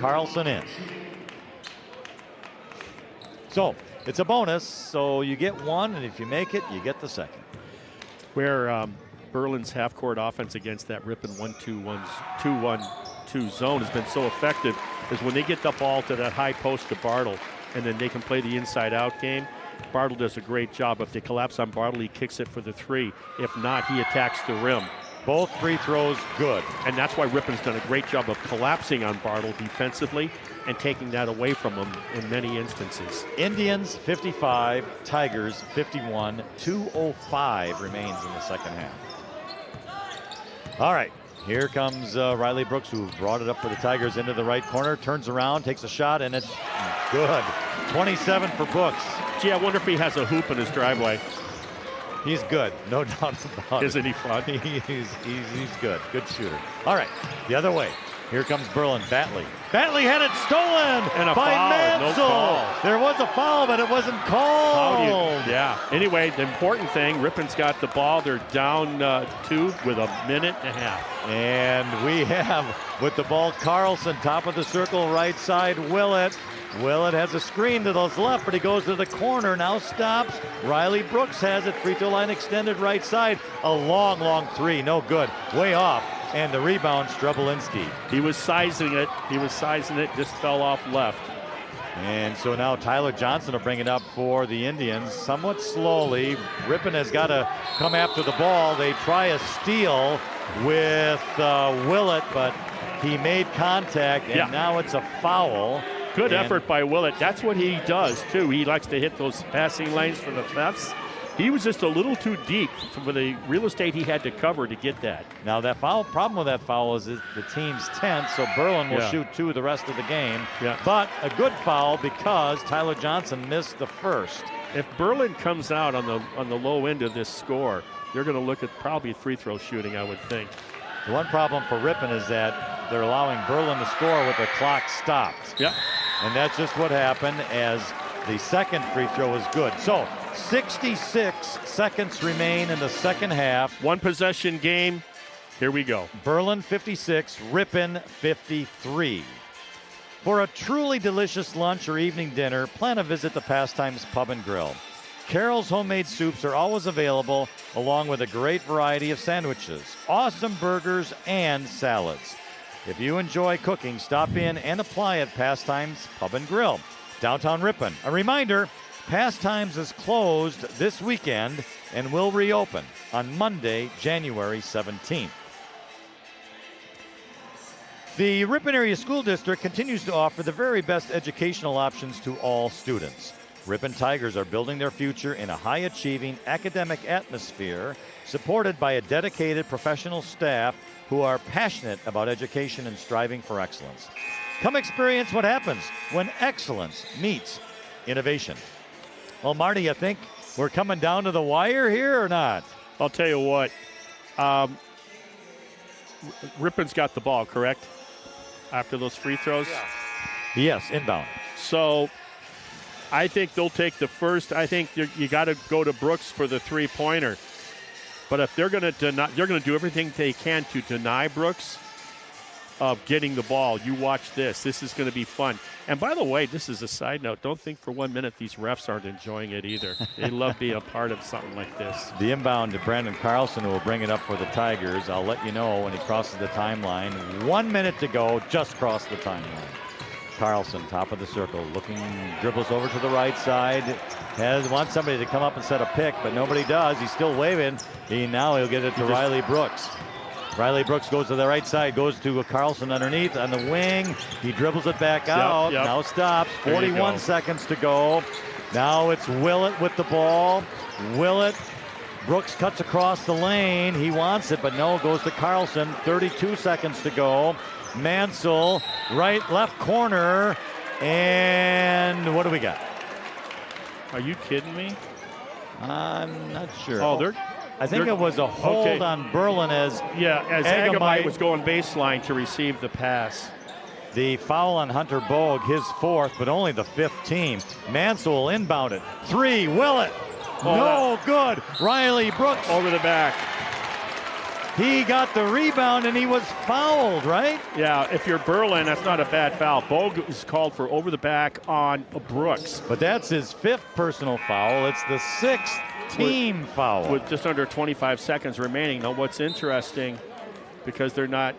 Speaker 1: Carlson in. So it's a bonus, so you get 1, and if you make it, you get the second.
Speaker 2: Where Berlin's half-court offense against that Ripon 1-2-1-2 zone has been so effective is when they get the ball to that high post to Bartle, and then they can play the inside-out game. Bartle does a great job. If they collapse on Bartle, he kicks it for the 3. If not, he attacks the rim.
Speaker 1: Both free throws good.
Speaker 2: And that's why Ripon's done a great job of collapsing on Bartle defensively and taking that away from him in many instances.
Speaker 1: Indians 55, Tigers 51. 2:05 remains in the second half. All right, here comes Riley Brooks, who brought it up for the Tigers into the right corner, turns around, takes a shot, and it's good. 27 for Brooks.
Speaker 2: Gee, I wonder if he has a hoop in his driveway.
Speaker 1: He's good, no doubt about it.
Speaker 2: Isn't he fun?
Speaker 1: He's good. Good shooter. All right, the other way. Here comes Berlin. Batley. Batley had it stolen
Speaker 2: and
Speaker 1: by
Speaker 2: foul.
Speaker 1: Mansell.
Speaker 2: No call.
Speaker 1: There was a foul, but it wasn't called.
Speaker 2: Yeah. Anyway, the important thing, Ripon's got the ball. They're down 2 with a minute and a half.
Speaker 1: And we have, with the ball, Carlson, top of the circle, right side, Willett. Willett has a screen to the left, but he goes to the corner, now stops. Riley Brooks has it, free throw line extended right side. A long, long 3, no good, way off. And the rebound, Strebelinski.
Speaker 2: He was sizing it, just fell off left.
Speaker 1: And so now Tyler Johnson will bring it up for the Indians, somewhat slowly. Ripon has got to come after the ball. They try a steal with Willett, but he made contact, and now it's a foul.
Speaker 2: Good effort by Willett. That's what he does, too. He likes to hit those passing lanes for the thefts. He was just a little too deep for the real estate he had to cover to get that.
Speaker 1: Now, that foul, problem with that foul is the team's 10th, so Berlin will shoot 2 the rest of the game.
Speaker 2: Yeah.
Speaker 1: But a good foul because Tyler Johnson missed the first.
Speaker 2: If Berlin comes out on the low end of this score, they're going to look at probably free throw shooting, I would think.
Speaker 1: The one problem for Ripon is that they're allowing Berlin to score with the clock stopped.
Speaker 2: Yep.
Speaker 1: And that's just what happened as the second free throw was good. So 66 seconds remain in the second half.
Speaker 2: One possession game. Here we go.
Speaker 1: Berlin 56, Ripon 53. For a truly delicious lunch or evening dinner, plan a visit to Pastimes Pub and Grill. Carol's homemade soups are always available, along with a great variety of sandwiches, awesome burgers, and salads. If you enjoy cooking, stop in and apply at Pastimes Pub and Grill, downtown Ripon. A reminder, Pastimes is closed this weekend and will reopen on Monday, January 17th. The Ripon Area School District continues to offer the very best educational options to all students. Ripon Tigers are building their future in a high-achieving academic atmosphere, supported by a dedicated professional staff who are passionate about education and striving for excellence. Come experience what happens when excellence meets innovation. Well, Marty, I think we're coming down to the wire here or not?
Speaker 2: I'll tell you what. Ripon's got the ball, correct? After those free throws?
Speaker 1: Yes, inbound.
Speaker 2: So I think they'll take the first. I think you got to go to Brooks for the three-pointer. But if they're going to deny, they're going to do everything they can to deny Brooks of getting the ball. You watch this. This is going to be fun. And by the way, this is a side note. Don't think for 1 minute these refs aren't enjoying it either. They love being a part of something like this.
Speaker 1: The inbound to Brandon Carlson, who will bring it up for the Tigers. I'll let you know when he crosses the timeline. 1 minute to go, just crossed the timeline. Carlson, top of the circle, looking, dribbles over to the right side. Wants somebody to come up and set a pick, but nobody does. He's still waving. Now he'll get it to Riley Brooks. Riley Brooks goes to the right side, goes to Carlson underneath on the wing. He dribbles it back out.
Speaker 2: Yep.
Speaker 1: Now stops. 41 seconds to go. Now it's Willett with the ball. Willett. Brooks cuts across the lane. He wants it, but no, goes to Carlson. 32 seconds to go. Mansell, left corner, and what do we got?
Speaker 2: Are you kidding me?
Speaker 1: I'm not sure.
Speaker 2: Oh,
Speaker 1: I think it was a hold on Berlin as
Speaker 2: Agamite was going baseline to receive the pass.
Speaker 1: The foul on Hunter Bogue, his 4th, but only the 5th team. Mansell inbounded. 3, Willett. No good. Riley Brooks.
Speaker 2: Over the back.
Speaker 1: He got the rebound and he was fouled, right?
Speaker 2: Yeah, if you're Berlin, that's not a bad foul. Bogue is called for over the back on Brooks.
Speaker 1: But that's his 5th personal foul. It's the 6th team foul.
Speaker 2: With just under 25 seconds remaining. Now what's interesting, because they're not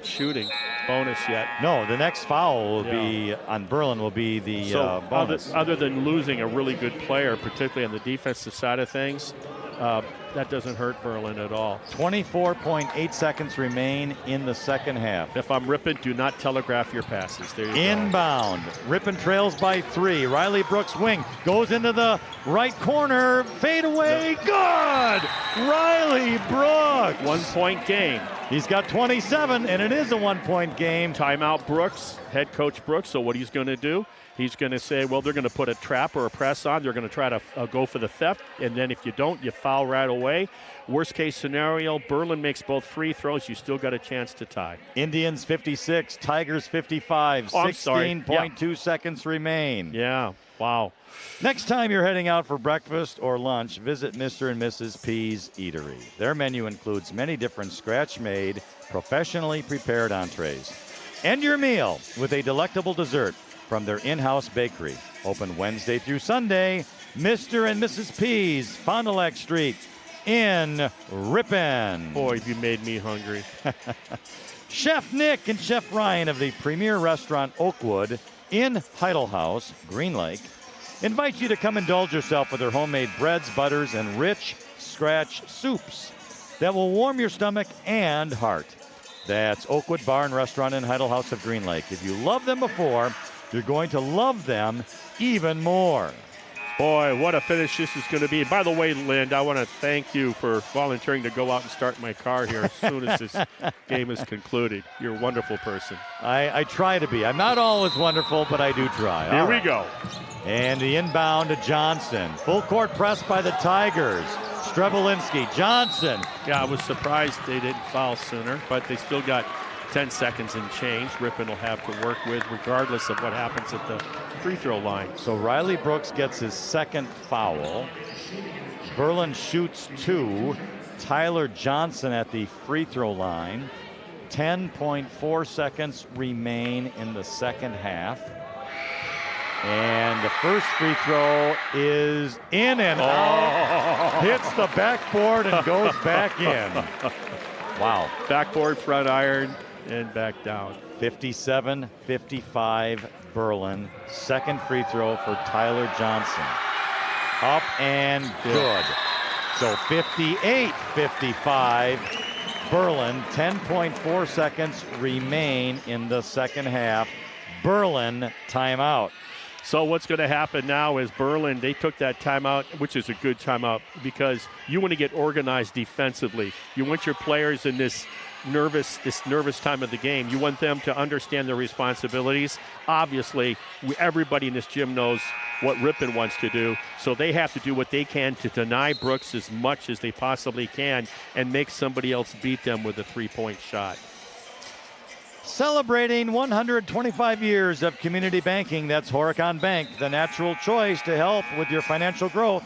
Speaker 2: shooting bonus yet.
Speaker 1: No, the next foul will be on Berlin will be the bonus.
Speaker 2: Other than losing a really good player, particularly on the defensive side of things, that doesn't hurt Berlin at all.
Speaker 1: 24.8 seconds remain in the second half.
Speaker 2: If I'm Ripon, do not telegraph your passes. There you go.
Speaker 1: Inbound. Ripon trails by 3. Riley Brooks wing goes into the right corner. Fade away. Good. Riley Brooks.
Speaker 2: 1-point game.
Speaker 1: He's got 27, and it is a 1-point game.
Speaker 2: Timeout Brooks, head coach Brooks. So what he's going to do, he's going to say, well, they're going to put a trap or a press on. They're going to try to go for the theft. And then if you don't, you foul right away. Worst case scenario, Berlin makes both free throws. You still got a chance to tie.
Speaker 1: Indians 56, Tigers 55. 16.2 seconds remain.
Speaker 2: Yeah, wow.
Speaker 1: Next time you're heading out for breakfast or lunch, visit Mr. and Mrs. P's Eatery. Their menu includes many different scratch-made, professionally prepared entrees. End your meal with a delectable dessert from their in-house bakery. Open Wednesday through Sunday, Mr. and Mrs. P's, Fond du Lac Street in Ripon.
Speaker 2: Boy, you made me hungry.
Speaker 1: Chef Nick and Chef Ryan of the premier restaurant Oakwood in Heidel House, Green Lake, invite you to come indulge yourself with their homemade breads, butters, and rich scratch soups that will warm your stomach and heart. That's Oakwood Bar and Restaurant in Heidel House of Green Lake. If you loved them before, you're going to love them even more.
Speaker 2: Boy, what a finish this is going to be. By the way, Lynn, I want to thank you for volunteering to go out and start my car here as soon as this game is concluded. You're a wonderful person.
Speaker 1: I try to be. I'm not always wonderful, but I do try.
Speaker 2: Here we go.
Speaker 1: And the inbound to Johnson. Full court press by the Tigers. Strebelinski, Johnson.
Speaker 2: Yeah, I was surprised they didn't foul sooner, but they still got 10 seconds and change. Ripon will have to work with regardless of what happens at the free throw line.
Speaker 1: So Riley Brooks gets his 2nd foul. Berlin shoots 2. Tyler Johnson at the free throw line. 10.4 seconds remain in the second half. And the first free throw is in and out. Hits the backboard and goes back in. Wow.
Speaker 2: Backboard, front iron, and back down.
Speaker 1: 57-55 Berlin. Second free throw for Tyler Johnson. Up and good. So 58-55 Berlin. 10.4 seconds remain in the second half. Berlin timeout.
Speaker 2: So what's going to happen now is Berlin, they took that timeout, which is a good timeout, because you want to get organized defensively. You want your players in this nervous time of the game. You want them to understand their responsibilities. Obviously, everybody in this gym knows what Ripon wants to do, so they have to do what they can to deny Brooks as much as they possibly can and make somebody else beat them with a three-point shot.
Speaker 1: Celebrating 125 years of community banking, that's Horicon Bank, the natural choice to help with your financial growth,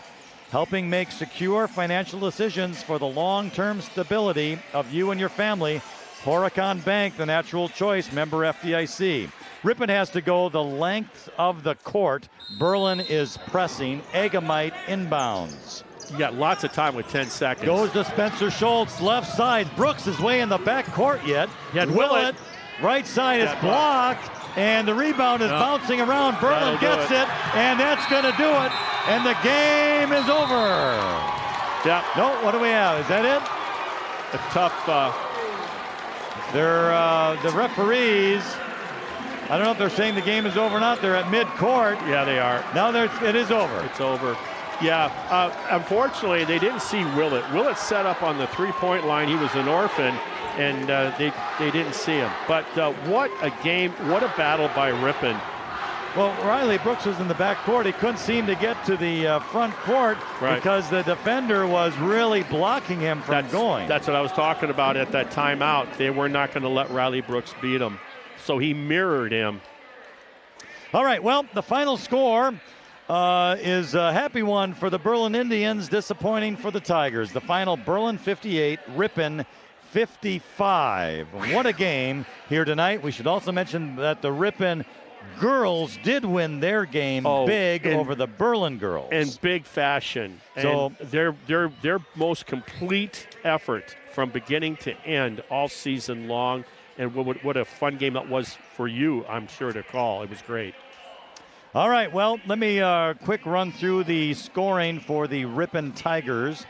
Speaker 1: helping make secure financial decisions for the long-term stability of you and your family. Horicon Bank, the natural choice, member FDIC. Ripon has to go the length of the court. Berlin is pressing. Agamite inbounds.
Speaker 2: You got lots of time with 10 seconds.
Speaker 1: Goes to Spencer Schultz, left side. Brooks is way in the back court yet.
Speaker 2: You had Willett.
Speaker 1: Right side is blocked, and the rebound is bouncing around. Berlin gets it, and that's going to do it. And the game is over.
Speaker 2: Yeah.
Speaker 1: No, what do we have? Is that it?
Speaker 2: A tough.
Speaker 1: They're the referees. I don't know if they're saying the game is over or not. They're at mid-court.
Speaker 2: Yeah, they are.
Speaker 1: Now it is over.
Speaker 2: It's over. Yeah. Unfortunately, they didn't see Willett. Willett set up on the three-point line. He was an orphan. and they didn't see him. But what a game, what a battle by Ripon.
Speaker 1: Well, Riley Brooks was in the back court. He couldn't seem to get to the front court because the defender was really blocking him from going.
Speaker 2: That's what I was talking about at that timeout. They were not going to let Riley Brooks beat him. So he mirrored him.
Speaker 1: All right, well, the final score is a happy one for the Berlin Indians, disappointing for the Tigers. The final, Berlin 58, Ripon 55. What a game here tonight. We should also mention that the Ripon girls did win their game big over the Berlin girls.
Speaker 2: In big fashion.
Speaker 1: So
Speaker 2: and their most complete effort from beginning to end all season long. And what a fun game that was for you, I'm sure, to call. It was great.
Speaker 1: All right, well, let me quick run through the scoring for the Ripon Tigers.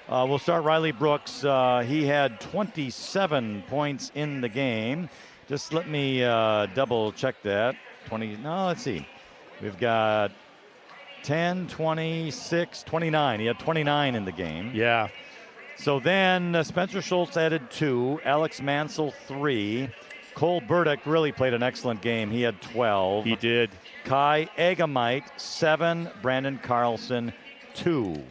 Speaker 1: We'll start Riley Brooks. He had 27 points in the game. Just let me double check that. Let's see. We've got 10, 26, 29. He had 29 in the game.
Speaker 2: Yeah.
Speaker 1: So then Spencer Schultz added 2, Alex Mansell 3. Cole Burdick really played an excellent game. He had 12.
Speaker 2: He did.
Speaker 1: Kai Egamite 7, Brandon Carlson 2.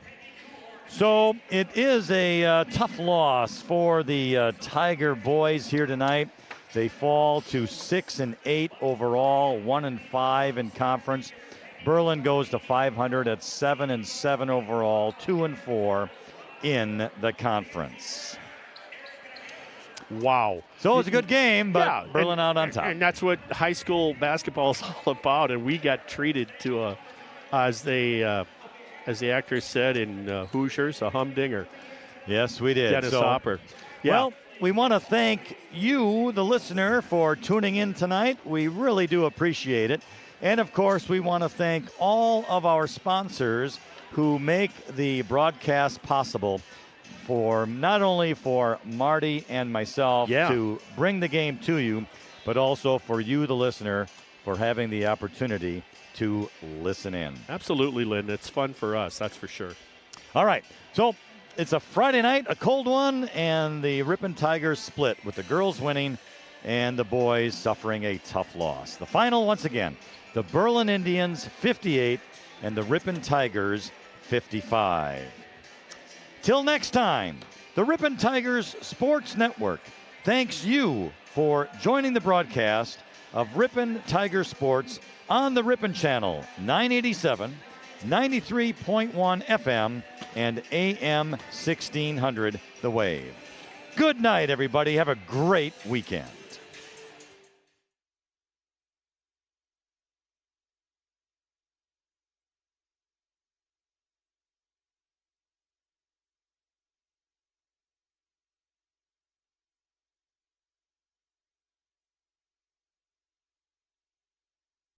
Speaker 1: So it is a tough loss for the Tiger boys here tonight. They fall to 6-8 overall, 1-5 in conference. Berlin goes to 500 at 7-7 overall, 2-4 in the conference.
Speaker 2: Wow.
Speaker 1: So it's a good game, but Berlin out on top.
Speaker 2: And that's what high school basketball is all about. And we got treated to as the actors said in Hoosiers, a humdinger.
Speaker 1: Yes, we did.
Speaker 2: Dennis Hopper. Yeah.
Speaker 1: Well, we want to thank you, the listener, for tuning in tonight. We really do appreciate it. And, of course, we want to thank all of our sponsors who make the broadcast possible for not only for Marty and myself to bring the game to you, but also for you, the listener, for having the opportunity to listen in.
Speaker 2: Absolutely, Lynn. It's fun for us, that's for sure.
Speaker 1: All right. So it's a Friday night, a cold one, and the Ripon Tigers split with the girls winning and the boys suffering a tough loss. The final, once again, the Berlin Indians 58 and the Ripon Tigers 55. Till next time, the Ripon Tigers Sports Network thanks you for joining the broadcast of Ripon Tiger Sports on the Ripon Channel, 987, 93.1 FM, and AM 1600 The Wave. Good night, everybody. Have a great weekend.